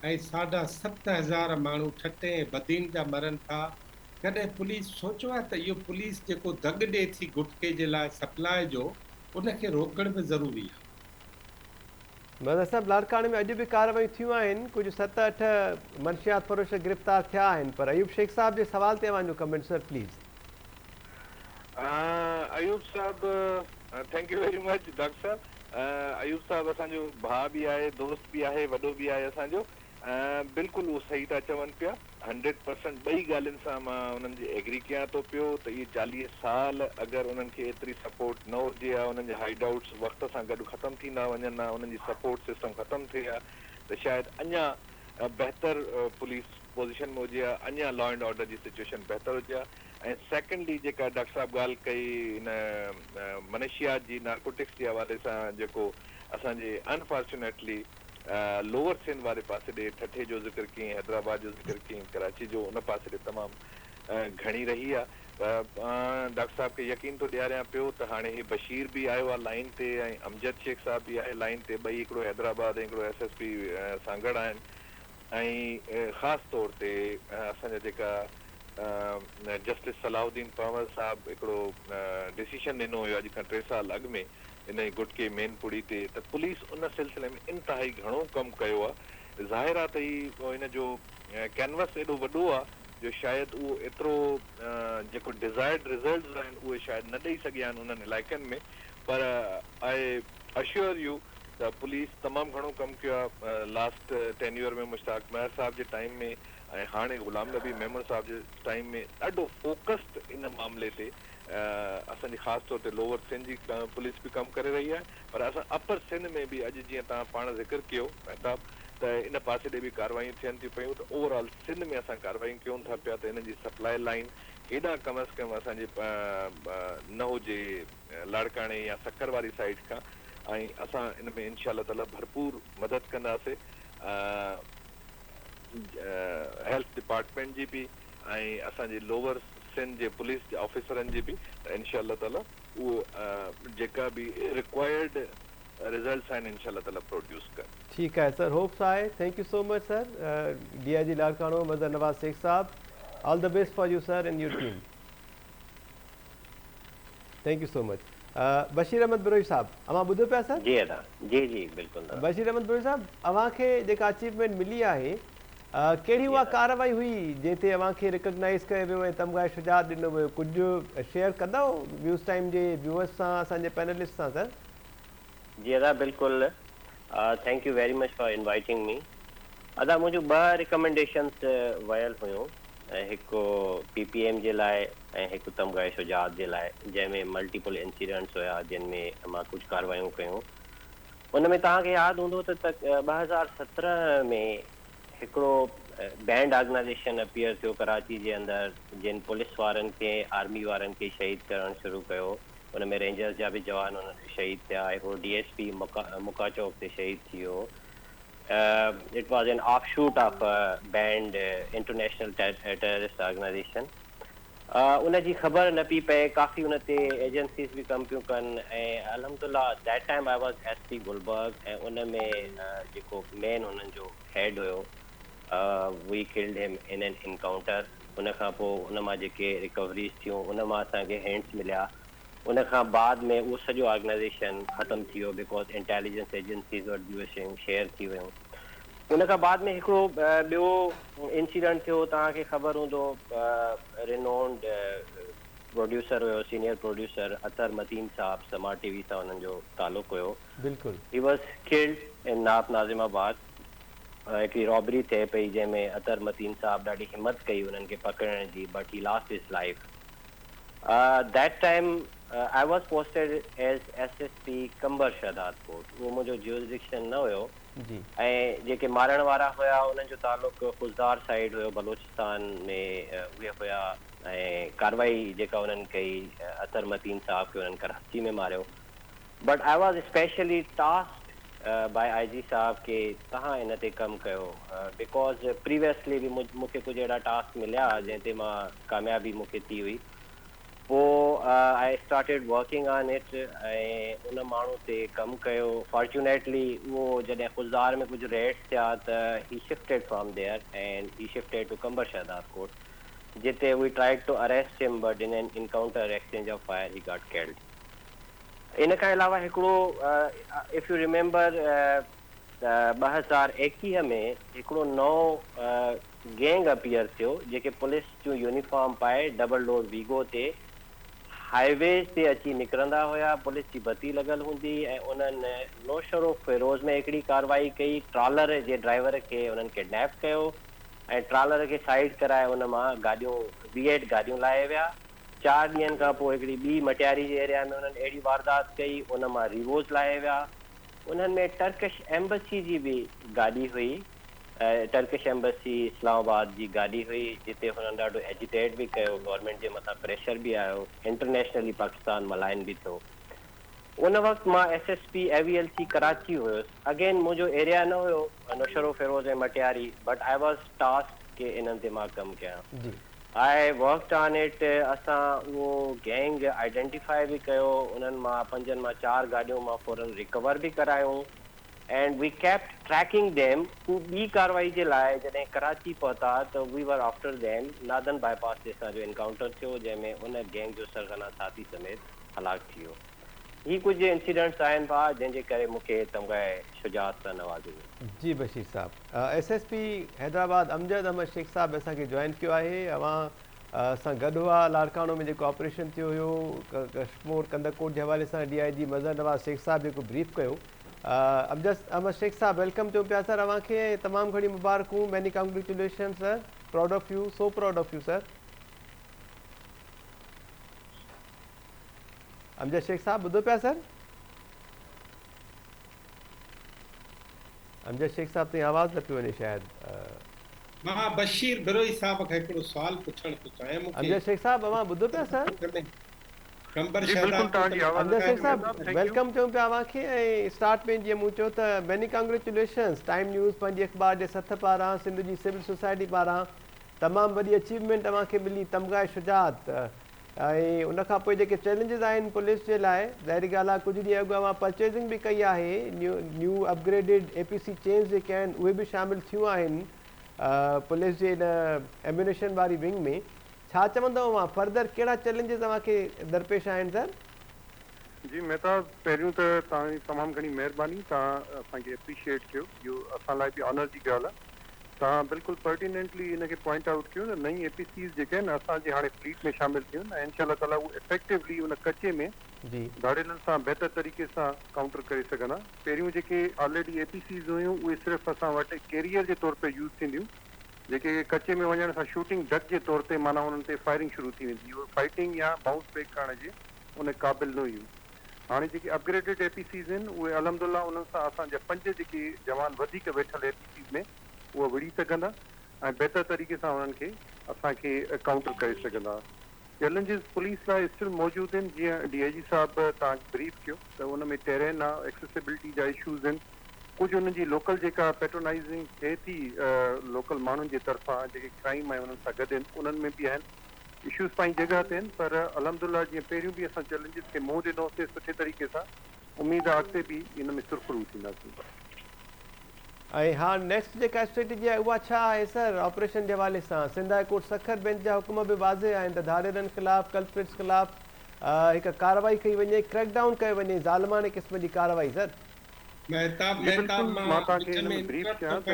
ऐं 7,500 माण्हू ठटे ऐं बदीन जा मरनि था। कॾहिं पुलिस सोचियो आहे त इहो पुलिस जेको दग ॾिए थी गुटके जे लाइ सप्लाई जो, उनखे रोकण बि ज़रूरी आहे। मज़हर साहब, लाड़काणे में अॼु बि कार्रवाई थियूं आहिनि, कुझु 7-8 मंशियात फ़रोश गिरफ़्तार थिया आहिनि, पर अयूब शेख साहब जे सवाल ते तव्हांजो कमेंट सर प्लीज़। अयूब साहब thank you very much doctor साहब। अयूब साहब असांजो भाउ बि आहे, दोस्त बि आहे, वॾो बि आहे असांजो। बिल्कुलु उहो सही था चवनि पिया, 100% ॿई ॻाल्हियुनि सां मां उन्हनि जी एग्री कयां थो पियो त इहे 40 साल अगरि उन्हनि खे एतिरी सपोर्ट न हुजे हा, उन्हनि जा हाइड आउट्स वक़्त सां गॾु ख़तमु थींदा वञनि हा, उन्हनि जी सपोर्ट सिस्टम ख़तमु थिए हा, त शायदि अञा बहितर पुलिस पोज़ीशन में हुजे हा, अञा लॉ एंड ऑर्डर जी सिचुएशन बहितर हुजे हा। ऐं सेकेंडली जेका डॉक्टर साहब ॻाल्हि कई इन मनशियात जी, नार्कोटिक्स जे हवाले सां, जेको असांजे अनफॉर्चुनेटली लोअर सिंध वारे पासे ॾे ठठे जो ज़िक्र कई, हैदराबाद जो ज़िक्र कई, कराची जो उन पासे ॾे तमामु घणी रही आहे। डॉक्टर साहब खे यकीन थो ॾियारियां पियो त हाणे ही बशीर बि आयो आहे लाइन ते, ऐं अमजद शेख साहब बि आहे लाइन ते, ॿई हिकिड़ो हैदराबाद ऐं हिकिड़ो SSP सां गॾु आहिनि। ऐं ख़ासि तौर ते असांजा जेका जस्टिस सलाउद्दीन पंवर साहब हिकिड़ो डिसीशन ॾिनो हुयो अॼु खां 3 साल अॻु में इन गुटके मेन पुड़ी ते, त पुलिस उन सिलसिले में इंतिहाई घणो कमु कयो आहे। ज़ाहिर आहे त इन जो कैनवस एॾो वॾो आहे जो शायदि उहो एतिरो जेको डिज़ायर्ड रिज़ल्ट्स आहिनि उहे शायदि न ॾेई सघिया आहिनि उन्हनि इलाइक़नि में, पर आई अश्योर यू त पुलिस तमामु घणो कमु कयो आहे। लास्ट टेन्यूअर में मुश्ताक महर साहब जे टाइम में ऐं हाणे ग़ुलाम नबी मेमन साहब जे टाइम में ॾाढो फोकस्ड इन मामले ते असांजी ख़ासि तौर ते लोअर सिंध जी पुलिस बि कमु करे रही आहे, पर असां अपर सिंध में बि अॼु जीअं तव्हां पाण ज़िक्र कयो महताब, त इन पासे ॾे बि कार्रवायूं थियनि थियूं पियूं, त ओवरऑल सिंध में असां कार्रवायूं कयूं था पिया त इन जी सप्लाई लाइन हेॾां कम अज़ कम असांजे न हुजे लाड़काणे या सक्कर वारी साइड खां, ऐं असां इन में इनशा अल्लाह ताला भरपूर मदद कंदासीं हेल्थ डिपार्टमेंट जी बि ऐं असांजे लोअर सिंध जे पुलिस जे ऑफिसरनि जी बि, त इनशा अल्लाह ताला उहो जेका बि रिक्वायर्ड रिज़ल्ट्स आहिनि इनशा अल्लाह ताला प्रोड्यूस कनि। ठीकु आहे सर, होप्स आहे। Thank you so much sir, DIG Larkana Mazhar Nawaz Shaikh साहब, all the best for you sir and your team. Thank you so much. Bashir Ahmed Biroi साहब, अवां ॿुधो पिया सर? जी अदा, जी जी बिल्कुलु। बशीर अहमद बिरोई साहब, अवांखे जेका अचीवमेंट मिली आहे, कहिड़ी उहा कार्रवाई हुई जंहिं ते अवांखे रिकॉग्नाइज़ कयो वियो ऐं तमग़ा शुजात ॾिनो वियो? कुझु शेयर कंदा व्यूज़ टाइम जे व्यूअर्स सां, असांजे पैनलिस्ट सां सर? जी अदा बिल्कुलु, thank you very much for inviting me. अदा मुंहिंजूं 2 रिकमेंडेशन्स वयल हुयूं, हिकु PPM जे लाइ ऐं हिकु तमग़ा शुजात जे लाइ, जंहिंमें मल्टीपल इंसिडेंट्स हुया जिन में मां कुझु कार्रवाइयूं कयूं। उन में तव्हांखे यादि हूंदो त 2017 में हिकिड़ो बैंड ऑर्गेनाइज़ेशन अपीयर थियो कराची जे अंदरि, जिन पुलिस वारनि खे आर्मी वारनि खे शहीद करणु शुरू कयो। उन में रेंजर्स जा बि जवान उन शहीद थिया। हिकिड़ो DSP मुका चौक ते शहीद थी वियो। It was an offshoot of banned international terrorist organisation. उन जी ख़बर न पई पए, काफ़ी उन ते एजेंसीज़ बि कमु पियूं कनि, ऐं अल्हम्दुलिल्लाह that time I was SP Gulberg, ऐं उन में जेको मेन उन्हनि जो हेड हुयो, V killed him in an encounter. उन खां पोइ उन मां जेके रिकवरीज़ थियूं उन मां असांखे हिंट्स मिलिया। उन खां बाद में उहो सॼो ऑर्गेनाइज़ेशन ख़तमु थी वियो, बिकॉज इंटेलिजेंस एजेंसीज़ वटि उहे शयूं शेयर थी वियूं। उन खां बाद में हिकिड़ो ॿियो इंसिडेंट थियो, तव्हांखे ख़बर हूंदो, रिनोन्ड प्रोड्यूसर हुयो, सीनियर प्रोड्यूसर अतर मतीन साहब, समाज TV सां हुननि जो तालुक़ु हुयो। बिल्कुलु। ही वॉज किल्ड इन नात नाज़िमाबाद। हिकिड़ी रॉबरी थिए पई जंहिंमें अतर मतीन साहब ॾाढी हिमत कई उन्हनि खे पकड़ण जी, but he lost his life. That time I was posted as SSP Kambar Shahdad कोट। उहो मुंहिंजो ज्यूरिडिक्शन न हुयो। जी। ऐं जेके मारण वारा हुया उन्हनि जो तालुक़ु खुज़दार साइड हुयो, बलोचिस्तान में उहे हुया। ऐं कार्रवाई जेका उन्हनि कई, अतर मतीन साहब खे उन्हनि कराची में मारियो। But I was specially tasked by IG साहब के तव्हां इन ते कमु कयो, बिकॉज प्रीवियसली बि मूंखे कुझु अहिड़ा टास्क मिलिया जंहिं ते मां कामयाबी मूंखे थी हुई। पोइ I started working on it ऐं उन माण्हू ते कमु कयो। फॉर्चुनेटली उहो जॾहिं खुज़दार में कुझु रेड्स थिया त he shifted from there and he shifted to Kambar Shahdad Kot, जिते we tried to arrest him, but in an encounter exchange of fire he got killed. इन खां अलावा हिकिड़ो, इफ यू रिमेंबर, 2021 में हिकिड़ो नओं गैंग अपीयर थियो, जेके पुलिस जूं यूनिफॉर्म पाए डबल डोर वीगो ते हाईवेज़ ते अची निकिरंदा हुया। पुलिस जी बत्ती लॻल हूंदी ऐं उन्हनि नौशरो फिरोज़ में हिकिड़ी कार्रवाई कई। ट्रालर जे ड्राइवर खे उन्हनि किडनैप कयो ऐं ट्रालर खे साइड कराए उन मां गाॾियूं 28 गाॾियूं लाहे विया। 4 ॾींहंनि खां पोइ हिकिड़ी ॿी मटियारी जे एरिया में उन्हनि अहिड़ी वारदात कई, उन मां रिवोज़ लाहे विया। उन्हनि में टर्किश एम्बेसी जी बि गाॾी हुई, टर्किश एम्बेसी इस्लामाबाद जी गाॾी हुई, जिते हुननि ॾाढो एजिटेट बि कयो, गवर्नमेंट जे मथां प्रेशर बि आयो, इंटरनेशनली पाकिस्तान मलाइन बि थियो। उन वक़्तु मां SSP AVLC कराची हुयुसि। अगेन मुंहिंजो एरिया न हुयो नौशरो फिरोज़ ऐं Matiari, but I was task के इन्हनि ते मां कमु कयां। I worked on it. असां उहो गैंग आइडेंटिफाई बि कयो, उन्हनि मां 5 मां 4 गाॾियूं मां फौरन रिकवर बि करायूं and we kept tracking them. हू ॿी कार्रवाई जे लाइ जॾहिं कराची पहुता त we were after them. नादन bypass ते असांजो इनकाउंटर थियो, जंहिंमें उन गैंग जो सरगना साथी समेत हलाक थी वियो। ही कुझु इंसिडेंट्स आहिनि भाउ जंहिंजे करे मूंखे तमग़े शुजात सां नवाज़ियो वियो। जी बशीर साहब। SSP हैदराबाद अमजद अहमद शेख साहब असांखे जॉइन कयो आहे। अवां सां गॾु हुआ लाड़काणो में जेको ऑपरेशन थियो हुयो कश्मोर कंदकोट जे हवाले सां DIG मज़हर नवाज़ शेख साहब जेको ब्रीफ कयो। अमजद अहमद शेख साहब वेलकम चऊं पिया सर अव्हांखे। तमामु घणी मुबारकूं, many congratulation sir, proud of you, so proud of you sir. Amjad Shaikh साहब ॿुधो पिया सर? अमजद शेख साहब ताईं आवाज़ न पियो वञे शायदि। मां बशीर बिरोई साहब खां हिकिड़ो सुवाल पुछणु थो चाहियां। अमजद शेख साहब अवां ॿुधो पिया सर? कंबर जी बिल्कुलु तव्हांजी आवाज़ अमजद शेख साहब वेलकम चऊं पिया अव्हांखे। ऐं स्टार्ट में जीअं मूं चयो त मैनी कॉन्ग्रेचुलेशन्स। टाइम न्यूज़ पंहिंजे अख़बार जे सथ पारां सिंध जी सिविल सोसाइटी पारां तमामु वॾी अचीवमेंट तव्हांखे मिली, तमग़ा शुजात। ऐं उनखां पोइ जेके चैलेंजिस आहिनि पुलिस जे लाइ, ज़ाहिरी ॻाल्हि आहे कुझु ॾींहं अॻु अवां परचेजिंग बि कई आहे, न्यू अपग्रेडेड APC चेन्स जेके आहिनि उहे बि शामिलु थियूं आहिनि पुलिस जे इन एम्यूनेशन वारी विंग में। छा चवंदव अवां फर्दर कहिड़ा चैलेंजिस तव्हांखे दरपेश आहिनि सर? जी मेहताब, पहिरियों त तव्हांजी तमामु घणी महिरबानी, तव्हां असांखे एप्रिशिएट कयो, इहो असां लाइ बि ऑनर जी ॻाल्हि आहे। तव्हां बिल्कुलु पर्टिनेंटली इनखे पॉइंट आउट कयो न, नई APCs जेके आहिनि असांजे हाणे फ्लीट में शामिलु थियूं ऐं इंशाअल्लाह ताला उहे इफेक्टिवली उन कचे में धाड़ेलनि सां बहितर तरीक़े सां काउंटर करे सघंदा। पहिरियों जेके ऑलरेडी APCs हुयूं उहे सिर्फ़ु असां वटि कैरियर जे तौर ते यूज़ थींदियूं, जेके कचे में वञण सां शूटिंग डक जे तौर ते माना उन्हनि ते फायरिंग शुरू थी वेंदी, उहे फाइटिंग या बाउंस बैक करण जे उन क़ाबिल न हुयूं। हाणे जेके अपग्रेडेड एपीसीज़ आहिनि उहे अलहमदुल्ला उन्हनि सां असांजा 5 जेके जवान वधीक वेठल एपीसीज़ में उहे विड़ी सघंदा ऐं बहितर तरीक़े सां उन्हनि खे असांखे काउंटर करे सघंदा। चैलेंजिस पुलिस लाइ स्टिल मौजूदु आहिनि, जीअं DIG साहब तव्हां ब्रीफ कयो त उन में टेरेन आहे, एक्सेसिबिलिटी जा इशूज़ आहिनि, कुझु उन्हनि जी लोकल जेका पेट्रोनाइज़िंग थिए थी लोकल माण्हुनि जे तरफ़ां जेके क्राइम आहे उन्हनि सां गॾु आहिनि, उन्हनि में बि आहिनि इशूज़ पंहिंजी जॻह ते आहिनि, पर अलहमदुल्ला जीअं पहिरियों बि असां चैलेंजिस खे मुंहुं ॾिनोसीं सुठे तरीक़े सां, उमेदु आहे अॻिते बि इन में सुरखरू थींदासीं। ऐं हाणे नेक्स्ट जेका स्ट्रेटेजी आहे उहा छा आहे सर ऑपरेशन जे हवाले सां? Sindh high court Sukkur bench जा हुकुम बि वाज़े आहिनि त धाड़ेलनि ख़िलाफ़ कल्प्रिट्स ख़िलाफ़ हिकु कार्रवाई कई वञे, क्रैकडाउन कयो वञे, ज़ालिमाने क़िस्म जी कार्रवाई सर। मां तव्हांखे हिन में ब्रीफ कयां त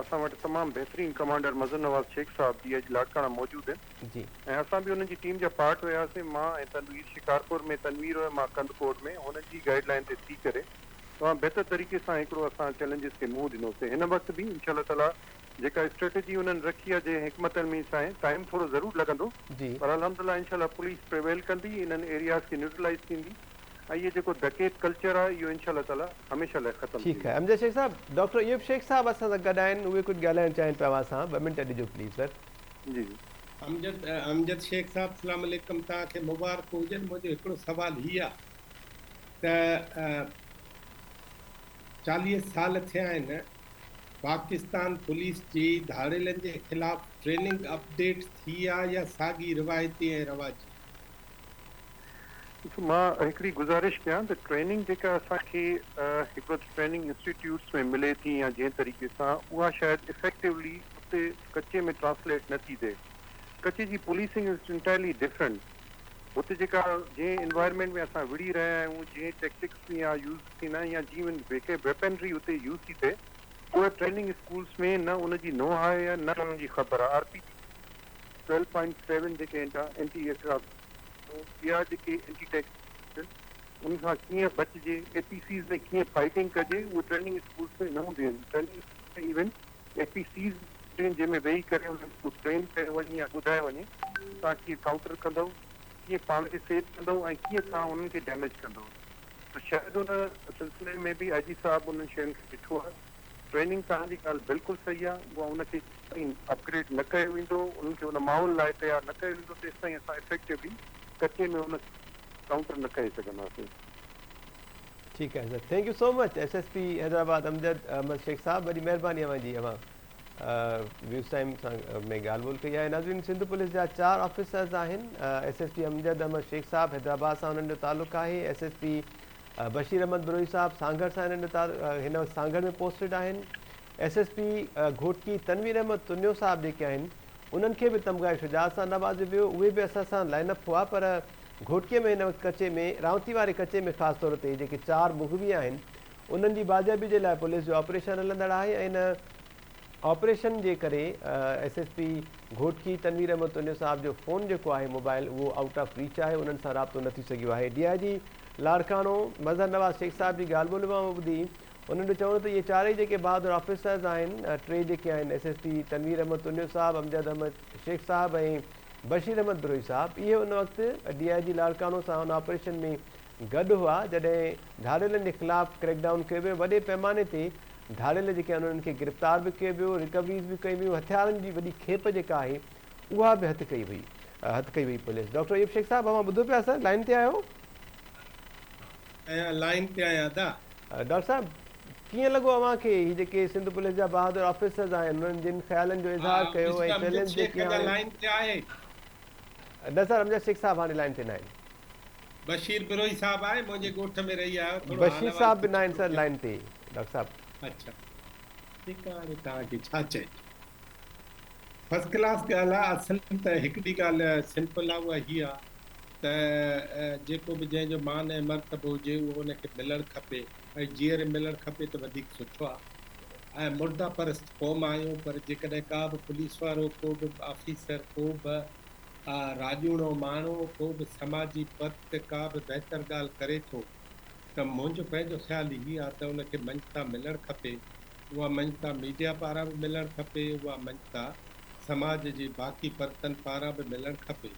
असां वटि तमामु बहितरीनु कमांडर मज़र नवाज़ शेख साहब DIG लाड़काना मौजूदु आहिनि जी, ऐं असां बि उन्हनि जी टीम जा पार्ट हुयासीं। मां ऐं तनवीर शिकारपुर में, तनवीर हुयो, मां कंदकोट में, हुननि जी गाइडलाइन ते थी करे तमामु बहितर तरीक़े सां हिकिड़ो असां चैलेंजिस खे मुंहुं ॾिनोसीं। हिन वक़्तु बि इंशाअल्लाह ताला जेका स्ट्रेटेजी हुननि रखी आहे जे हिकमत अमली सां आहे, टाइम थोरो ज़रूरु लॻंदो पर अल्हम्दुलिल्लाह इंशाअल्लाह पुलिस प्रिवेल कंदी, इन्हनि एरियाज़ खे न्यूट्रलाइज़ थींदी ऐं इहो जेको डकैत कल्चर आहे इहो इंशाअल्लाह ताला हमेशह लाइ ख़तमु थींदो। ठीकु आहे अमजद शेख साहब, डॉक्टर अयूब शेख साहब असां सां गॾु आहिनि, उहे कुझु ॻाल्हाइणु चाहिनि पिया असां, 2 मिंट ॾिजो प्लीज़ सर। जी अमजद शेख साहब अस्सलाम वालेकुम, तव्हांखे मुबारक हुजनि। मुंहिंजो हिकिड़ो सुवाल हीअ आहे त 40 साल थिया आहिनि पाकिस्तान पुलिस जी धाड़ेलनि जे ख़िलाफ़ ट्रेनिंग अपडेट थी आहे या साॻी रिवायती ऐं रवाजी? मां हिकिड़ी गुज़ारिश कयां त ट्रेनिंग जेका असांखे हिकिड़ो ट्रेनिंग इंस्टीट्यूट्स में मिले थी या जंहिं तरीक़े सां, उहा शायदि इफेक्टिवली उते कचे में ट्रांसलेट नथी थिए। कचे जी पुलिसिंग इज़ इंटायरली डिफरेंट। उते जेका जंहिं इन्वायरमेंट में असां विड़ी रहिया आहियूं, जंहिं टेक्टिक्स या यूज़ थींदा आहिनि या जीवन जेके वेपनरी उते यूज़ थी थिए, उहा ट्रेनिंग स्कूल्स में न उनजी नो आहे या न उनजी ख़बर आहे। RPG 12.7 जेके एंटी एयरक्राफ्ट या जेके एंटी टैक्स उन सां कीअं बचिजे, APCs में कीअं फाइटिंग कजे, उहे ट्रेनिंग स्कूल्स में न हूंदियूं आहिनि। ट्रेनिंग इवन APCs जंहिंमें वेही करे उन्हनि ट्रेन कयो वञे या ॿुधायो वञे तव्हां कीअं काउंटर कंदव, कीअं पाण खे सेफ कंदव ऐं कीअं तव्हां उन्हनि खे डैमेज कंदव। त शायदि उन सिलसिले में बि IG साहब उन्हनि शयुनि खे ॾिठो आहे। ट्रेनिंग तव्हांजी ॻाल्हि बिल्कुलु सही आहे, उहा उनखे अपग्रेड न कयो वेंदो, उन्हनि खे उन माहौल लाइ तयारु न कयो वेंदो, तेसि ताईं असां इफेक्टिवली कचे में उन काउंटर न करे सघंदासीं। ठीकु आहे sir, thank you so much SSP Hyderabad Amjad Ahmed Shaikh साहब, वॾी महिरबानी अव्हांजी, अव्हां व्यूज़ टाइम सां में ॻाल्हि ॿोल कई आहे। नाज़रीन, सिंध पुलिस जा 4 ऑफिसर्स आहिनि। SSP अमजद अहमद शेख साहब हैदराबाद सां हुननि जो तालुक़ु आहे। SSP बशीर अहमद बरोई साहब सांगड़ सां हिन वक़्तु सांगड़ में पोस्टेड आहिनि। SSP घोटकी तनवीर अहमद तुन्यो साहब जेके आहिनि उन्हनि खे बि तमग़ा शुजात सां नवाज़ियो वियो, उहे बि असां सां लाइनअप हुआ, पर घोटकीअ में हिन वक़्तु कचे में, रावती वारे कचे में ख़ासि तौर ते जेके 4 मुग़वी आहिनि उन्हनि जी बाजाबी जे लाइ पुलिस जो ऑपरेशन हलंदड़ आहे ऐं इन ऑपरेशन जे करे SSP घोटकी तनवीर अहमद तुन्यो साहब जो फ़ोन जेको आहे मोबाइल, उहो आउट ऑफ रीच आहे, उन्हनि सां राब्तो न थी सघियो आहे। DIG लाड़कानो मज़र नवाज़ शेख साहब जी ॻाल्हि ॿोल मां ॿुधी, उन्हनि चवणो त इहे 4 जेके बहादुर ऑफिसर्स आहिनि, 3 जेके आहिनि SSP तनवीर अहमद तुन्यो साहब, अमजद अहमद शेख साहब ऐं बशीर अहमद बरोई साहब, इहे उन वक़्तु DIG लाड़कानो सां हुन ऑपरेशन में गॾु हुआ जॾहिं धाड़ेलनि जे ख़िलाफ़ क्रैकडाउन कयो वियो। वॾे पैमाने ते धाड़ेल जेके आहिनि उन्हनि खे गिरफ़्तार बि कयो वियो, रिकवरीज़ बि कई वियूं, हथियारनि जी वॾी खेप जेका आहे उहा बि हथु कई हुई पुलिस। डॉक्टर अयूब शेख साहब, अव्हां ॿुधो पिया सर, लाइन ते आहियो? लाइन ते आहियां दा। डॉक्टर साहब, कीअं लॻो अव्हांखे हीअ जेके सिंध पुलिस जा बहादुर ऑफिसर्स आहिनि उन्हनि जिन ख़्यालनि जो इज़हार कयो ऐं चैलेंज जेके लाइन ते आहे? न सर, अमजद शेख साहब हाणे लाइन ते न आहिनि। बशीर बरोई साहब आहे, मुंहिंजे ॻोठ में रही आहियो। बशीर साहब बि न आहिनि सर लाइन ते। डॉक्टर साहब, अच्छा ठीकु आहे, तव्हांखे छा चए। फर्स्ट क्लास ॻाल्हि आहे। असल त हिकिड़ी ॻाल्हि सिंपल आहे, उहा हीअ आहे त जेको बि जंहिंजो मान ऐं मर्तबो हुजे उहो उनखे मिलणु खपे ऐं जीअर मिलणु खपे त वधीक सुठो आहे। ऐं मुर्दा परस्त क़ौम आहियूं, पर जेकॾहिं का बि पुलिस वारो, को बि ऑफिसर, को बि राजूणो माण्हू, को बि समाजी पद का बि बहितर ॻाल्हि करे थो त मुंहिंजो पंहिंजो ख़्यालु हीअ आहे त उनखे मंच तां मिलणु खपे उहा मञता मीडिया पारां बि मिलणु खपे, उहा मञता समाज जे बाक़ी परतनि पारां बि मिलणु खपे।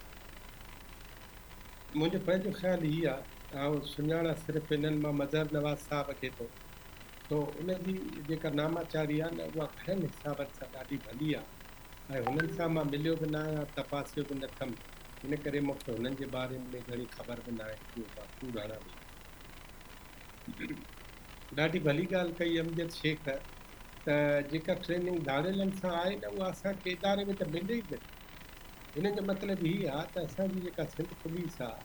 मुंहिंजो पंहिंजो ख़्यालु हीअ आहे, आउं सुञाणा सिर्फ़ु इन्हनि मां मज़हर नवाज़ साहब खे थो, तो उनजी जेका नामाचारी आहे न, उहा घणनि हिसाबनि सां ॾाढी भली आहे ऐं हुननि सां मां मिलियो बि न आहियां, तपासियो बि न थियमि, इन करे मूंखे हुननि जे बारे में घणी ख़बर बि न आहे कि उहा कूड़ हणा बि। ॾाढी भली ॻाल्हि कई अमजद शेख त जेका ट्रेनिंग धाड़ेलनि सां आहे न, उहा असांखे इदारे में त मिले ई न। हिन जो मतिलबु हीअ आहे त असांजी जेका सिंध पुलिस आहे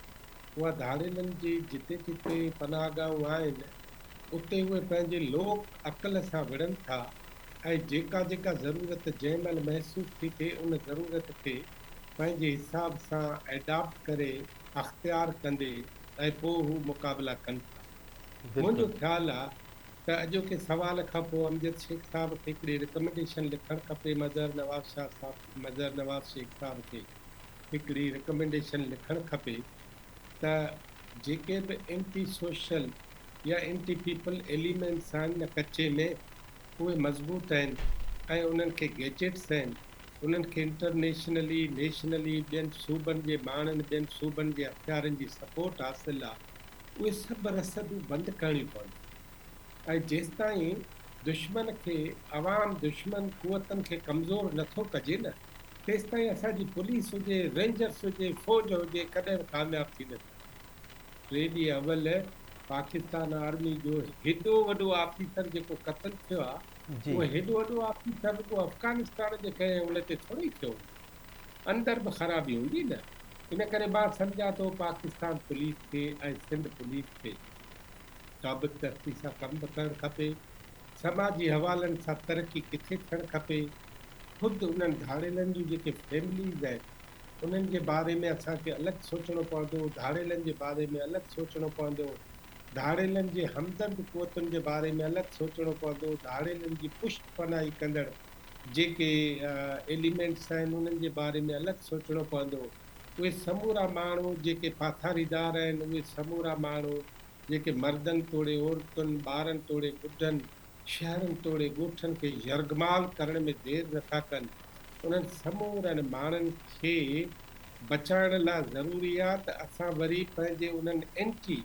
उहा धाड़ेलनि जी जिते जिते पनाहगाहूं आहिनि उते उहे पंहिंजे लोक अक़ल सां विढ़नि था ऐं जेका जेका ज़रूरत जंहिं महिल महसूसु थी थिए उन ज़रूरत खे पंहिंजे हिसाब सां एडॉप्ट करे अख़्तियार कंदे ऐं पोइ हू मुक़ाबिला कनि था। मुंहिंजो बिल्कुलु ख़्यालु आहे त अॼोके सवाल खां पोइ अमजद शेख साहब खे हिकिड़ी रिकमेंडेशन लिखणु खपे, मज़हर नवाज़ शेख साहब खे हिकिड़ी रिकमेंडेशन लिखणु खपे त जेके बि एंटी सोशल या एंटी पीपल एलिमेंट्स आहिनि न कचे में, उहे मज़बूत आहिनि ऐं उन्हनि खे गैजेट्स आहिनि, उन्हनि खे इंटरनेशनली नेशनली ॿियनि सूबनि जे माण्हुनि ॿियनि सूबनि जे हथियारनि जी सपोर्ट हासिलु आहे, उहे सभु रसदूं बंदि करणियूं पवंदियूं ऐं जेसिताईं दुश्मन खे अवाम दुश्मन कुवतनि खे कमज़ोर नथो कजे न, तेसिताईं असांजी पुलिस हुजे, रेंजर्स हुजे, फ़ौज हुजे, कॾहिं बि कामयाबु थी नथी। 3 ॾींहं अवल पाकिस्तान आर्मी जो हेॾो वॾो ऑफिसर जेको क़तलु थियो आहे, जी उहो हेॾो वॾो ऑफिसर रुॻो अफ़गानिस्तान जे कंहिं उन ते थोरी थियो, अंदरि बि ख़राबी हूंदी न। इन करे मां सम्झां थो पाकिस्तान पुलिस खे ऐं सिंध पुलिस खे साबित तरती सां कमु करणु खपे, समाजी हवालनि सां तरक़ी किथे थियणु खपे, ख़ुदि उन्हनि धाड़ेलनि जूं जेके फैमिलीज़ आहिनि उन्हनि जे बारे में असांखे अलॻि सोचणो पवंदो, धाड़ेलनि जे बारे में अलॻि सोचणो पवंदो, धाड़ेलनि जे हमदर्द कुवतुनि जे बारे में अलॻि सोचणो पवंदो, धाड़ेलनि जी पुष्ट पनाही कंदड़ जेके एलिमेंट्स आहिनि उन्हनि जे बारे में अलॻि सोचणो पवंदो। उहे समूरा माण्हू जेके पाथारीदार आहिनि, उहे समूरा माण्हू जेके मर्दनि तोड़े औरतुनि, ॿारनि तोड़े ॿुढनि, शहरनि तोड़े ॻोठनि खे यरगमाल करण में देरि नथा कनि, उन्हनि समूरनि माण्हुनि खे बचाइण लाइ ज़रूरी आहे त असां वरी पंहिंजे उन्हनि एंटी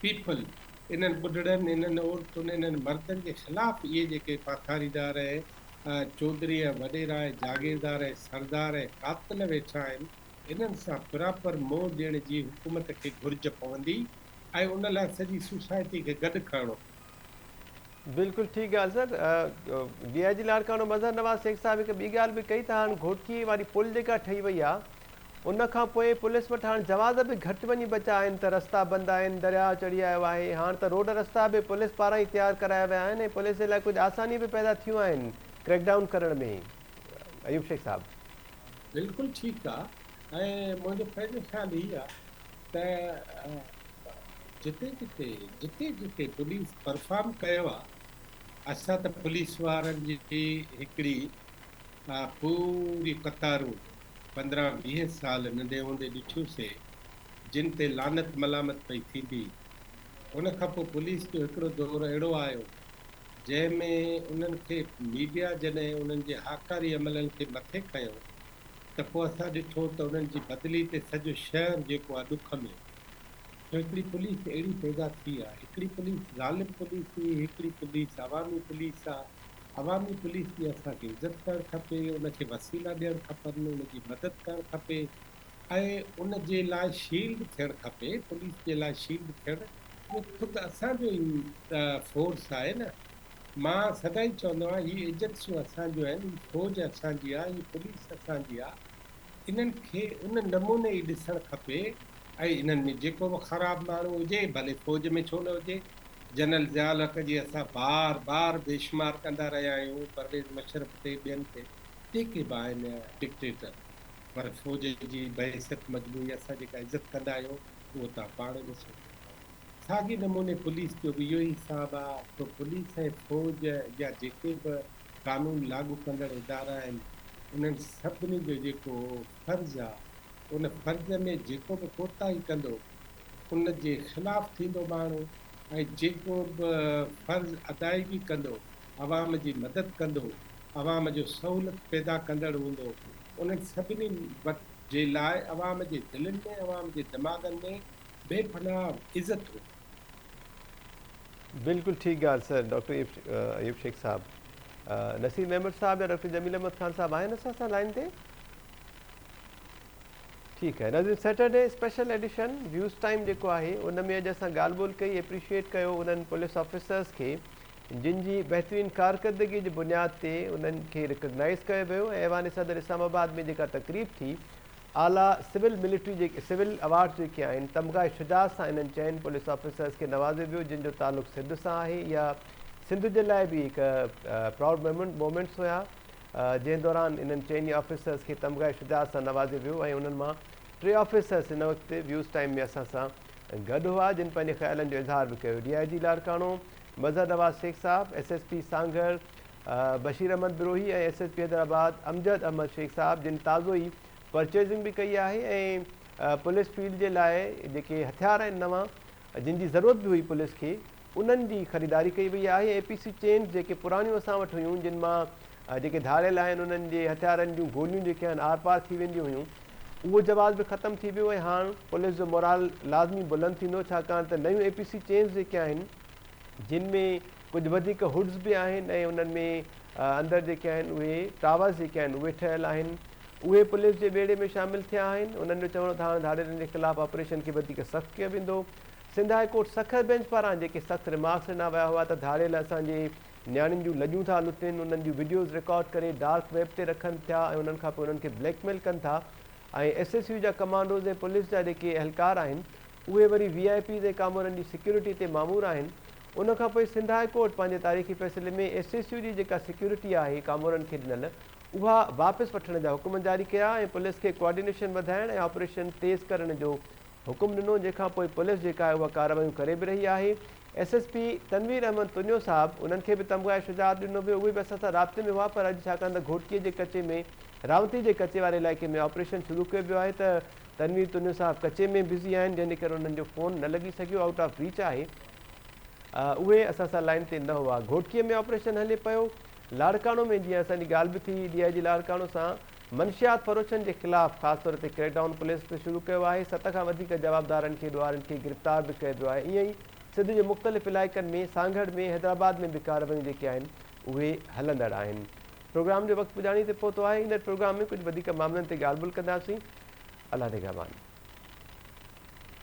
पीपल, इन्हनि ॿुढड़नि, इन्हनि औरतुनि, इन्हनि मर्दनि जे ख़िलाफ़ इहे जेके पाथारीदार ऐं चौधरी ऐं वॾेरा ऐं जागीरदार ऐं सरदार ऐं कातिल वेठा आहिनि, इन्हनि सां बराबरि मोह ॾियण जी हुकूमत खे घुर्ज पवंदी ऐं उन लाइ सॼी सोसाइटी खे गॾु खणणो। बिल्कुलु ठीकु ॻाल्हि सर। DIG लाड़काणो मज़हर नवाज़ शेख साहब हिकु ॿी ॻाल्हि बि कई त हाणे घोटकी वारी पुल जेका ठही वई आहे उन खां पोइ पुलिस वटि हाणे जवाज़ बि घटि वञी बचा आहिनि त रस्ता बंदि आहिनि, दरिया चढ़ी आयो आहे, हाणे त रोड रस्ता बि पुलिस पारां ई तयारु कराया विया आहिनि ऐं पुलिस जे लाइ कुझु आसानी बि पैदा थियूं आहिनि क्रैकडाउन करण में। अयूब शेख साहब बिल्कुलु ठीकु आहे ऐं मुंहिंजो पंहिंजो ख़्यालु हीअ आहे त जिते जिते पुलिस परफॉर्म कयो आहे, असां त पुलिस वारनि जी हिकिड़ी पूरी कतारूं 15-20 साल नंढे हूंदे ॾिठियूंसीं जिन ते लानत मलामत पई थींदी। उन खां पोइ पुलिस जो हिकिड़ो दौरु अहिड़ो आयो जंहिंमें उन्हनि खे मीडिया जॾहिं उन्हनि जे हाकारी अमलनि खे मथे खयो त पोइ असां ॾिठो त उन्हनि जी बदिली ते सॼो शहर जेको आहे ॾुख में, तो हिकिड़ी पुलिस अहिड़ी पैदा थी आहे, हिकिड़ी पुलिस ज़ालिम पुलिस हुई, हिकिड़ी पुलिस अवामी पुलिस आहे। अवामी पुलिस जी असांखे इज़त करणु खपे, उनखे वसीला ॾियणु खपनि, उनजी मदद करणु खपे ऐं उन जे लाइ शील्ड थियणु खपे। पुलिस जे लाइ शील्ड थियणु उहो ख़ुदि असांजो ई फोर्स आहे न। मां सदाईं चवंदो आहियां हीअ एजेंसियूं असांजो आहिनि, हीअ फ़ौज असांजी आहे, हीअ पुलिस असांजी आहे, इन्हनि खे उन नमूने ई ॾिसणु खपे ऐं इन्हनि में जेको बि ख़राबु माण्हू हुजे भले फ़ौज में छो न हुजे। जनरल ज़ियाउल हक़ जी असां बार बार बेशुमार कंदा रहिया आहियूं, परवेज़ मुशर्रफ ते ॿियनि ते जेके बि आहिनि डिक्टेटर, पर फ़ौज जी बहसियत मजबूरी असां जेका इज़त कंदा आहियूं उहो तव्हां पाण ॾिसो। साॻे नमूने पुलिस जो बि इहो ई हिसाबु आहे, तो पुलिस ऐं फ़ौज या जेके बि कानून लागू कंदड़ इदारा आहिनि उन्हनि सभिनी जो जेको फ़र्ज़ु आहे, उन फ़र्ज़ में जेको बि कोताही कंदो उन जे ख़िलाफ़ु थींदो माण्हू ऐं जेको बि फ़र्ज़ु अदायगी कंदो आवाम जी मदद कंदो, आवाम जो सहूलियत पैदा कंदड़ हूंदो, उन्हनि सभिनी जे लाइ आवाम जे दिलनि में, आवाम जे दिमाग़नि में बेपनाह इज़त हो। बिल्कुलु ठीकु ॻाल्हि सर। डॉक्टर अयूब शेख साहब, नसीर अहमद साहब या डॉक्टर जमील अहमद खान साहब आहिनि असां सां लाइन ते? ठीकु आहे। नाज़रीन, Saturday special edition views time जेको आहे उन में अॼु असां ॻाल्हि ॿोल कई, एप्रिशिएट कयो उन्हनि पुलिस ऑफिसर्स खे जिन जी बहितरीन कारकर्दगी जी बुनियाद ते उन्हनि खे रिकग्नाइज़ कयो वियो। ऐं ऐवान सदर इस्लामाबाद में जेका तकरीब थी, आला सिविल मिलिट्री जेके सिविल अवार्ड जेके आहिनि तमग़ा शुजात सां इन्हनि चइनि पुलिस ऑफिसर्स खे नवाज़े वियो, जिन जो तालुक़ु सिंध सां आहे। या सिंध जे लाइ बि हिकु प्राउड मोमेंट्स हुया, जंहिं दौरान इन्हनि चइनि ऑफिसर्स खे तमग़ा शुजात सां नवाज़े वियो। ऐं उन्हनि मां 3 ऑफिसर्स हिन वक़्तु व्यूज़ टाइम में असां सां गॾु हुआ, जिन पंहिंजे ख़्यालनि जो इज़हार बि कयो। DIG लाड़काणो मज़हर नवाज़ शेख साहब, SSP सांघर बशीर अहमद बिरोही ऐं SSP हैदराबाद अमजद अहमद शेख साहब, जिन ताज़ो ई परचेज़िंग बि कई आहे ऐं पुलिस फील्ड जे लाइ जेके हथियार आहिनि नवां, जिन जी ज़रूरत बि हुई पुलिस खे, उन्हनि जी ख़रीदारी कई वई आहे। APC चेन्स जेके पुराणियूं असां वटि हुयूं, जिन मां जेके धारियल आहिनि उन्हनि जे हथियारनि जूं गोलियूं जेके आहिनि आर पार थी वेंदियूं हुयूं, उहो जवाब बि ख़तमु थी वियो। ऐं हाणे पुलिस जो मोराल लाज़मी बुलंद थींदो, छाकाणि त नयूं APC चेन्स जेके आहिनि जिन में कुझु वधीक हुड्स बि आहिनि ऐं उन्हनि में अंदरि जेके आहिनि उहे टावर्स जेके आहिनि उहे ठहियल आहिनि, उहे पुलिस जे बेड़े में शामिलु थिया आहिनि। उन्हनि जो चवणो त हाणे धाड़ेलनि जे ख़िलाफ़ु ऑपरेशन खे वधीक सख़्तु कयो वेंदो। Sindh high court Sukkur bench पारां जेके सख़्तु रिमार्क्स ॾिना विया हुआ त धाड़ेल असांजे नियाणियुनि जूं लॼूं था लुटनि, उन्हनि जूं वीडियोज़ रिकॉर्ड करे डार्क वेब ते रखनि था ऐं उन्हनि खां पोइ उन्हनि खे ब्लैकमेल कनि था। ऐं SSU जा कमांडोज़ ऐं पुलिस जा जेके एहलकार आहिनि उहे वरी VIPs ऐं कामोरनि जी सिक्योरिटी ते मामूर आहिनि। उनखां पोइ सिंध हाई कोर्ट पंहिंजे तारीख़ी फ़ैसिले में SSU जी जेका सिक्योरिटी आहे कामोरनि खे ॾिनल, उहा वापसि वठण जा हुकुम जारी कया ऐं पुलिस खे कोऑर्डिनेशन वधाइण ऐं ऑपरेशन तेज़ करण जो हुकुम ॾिनो, जंहिंखां पोइ पुलिस जेका आहे उहा कार्रवाइयूं करे बि रही आहे। SSP तनवीर अहमद तुनियो साहब, उन्हनि खे बि तमग़ा शुजात ॾिनो वियो, उहे बि असां सां राब्ते में हुआ, पर अॼु छाकाणि त घोटकीअ जे कचे में रावती जे कचे वारे इलाइक़े में ऑपरेशन शुरू कयो वियो आहे त तनवीर तुनियो साहब कचे में बिज़ी आहिनि, जंहिंजे करे उन्हनि जो फ़ोन न लॻी सघियो, आउट ऑफ रीच आहे। उहे असां सां लाइन ते न हुआ। घोटकीअ में ऑपरेशन हले पियो। लाड़काणो में जीअं असांजी ॻाल्हि बि थी DIG लाड़काणो सां, मंशियात फ़रोशनि जे ख़िलाफ़ु ख़ासि तौर ते क्रैकडाउन पुलिस खे शुरू कयो आहे। 7 खां वधीक जवाबदारनि खे ॾुआरनि खे गिरफ़्तार बि कयो वियो आहे। ईअं ई सिंध जे मुख़्तलिफ़ इलाइक़नि में सांघड़ में हैदराबाद में बि कार्रवायूं जेके आहिनि उहे हलंदड़ आहिनि। प्रोग्राम जो वक़्तु पुॼाणी ते पहुतो आहे। इन प्रोग्राम में कुझु वधीक मामलनि ते ॻाल्हि ॿोल कंदासीं। अलाह निगहबान।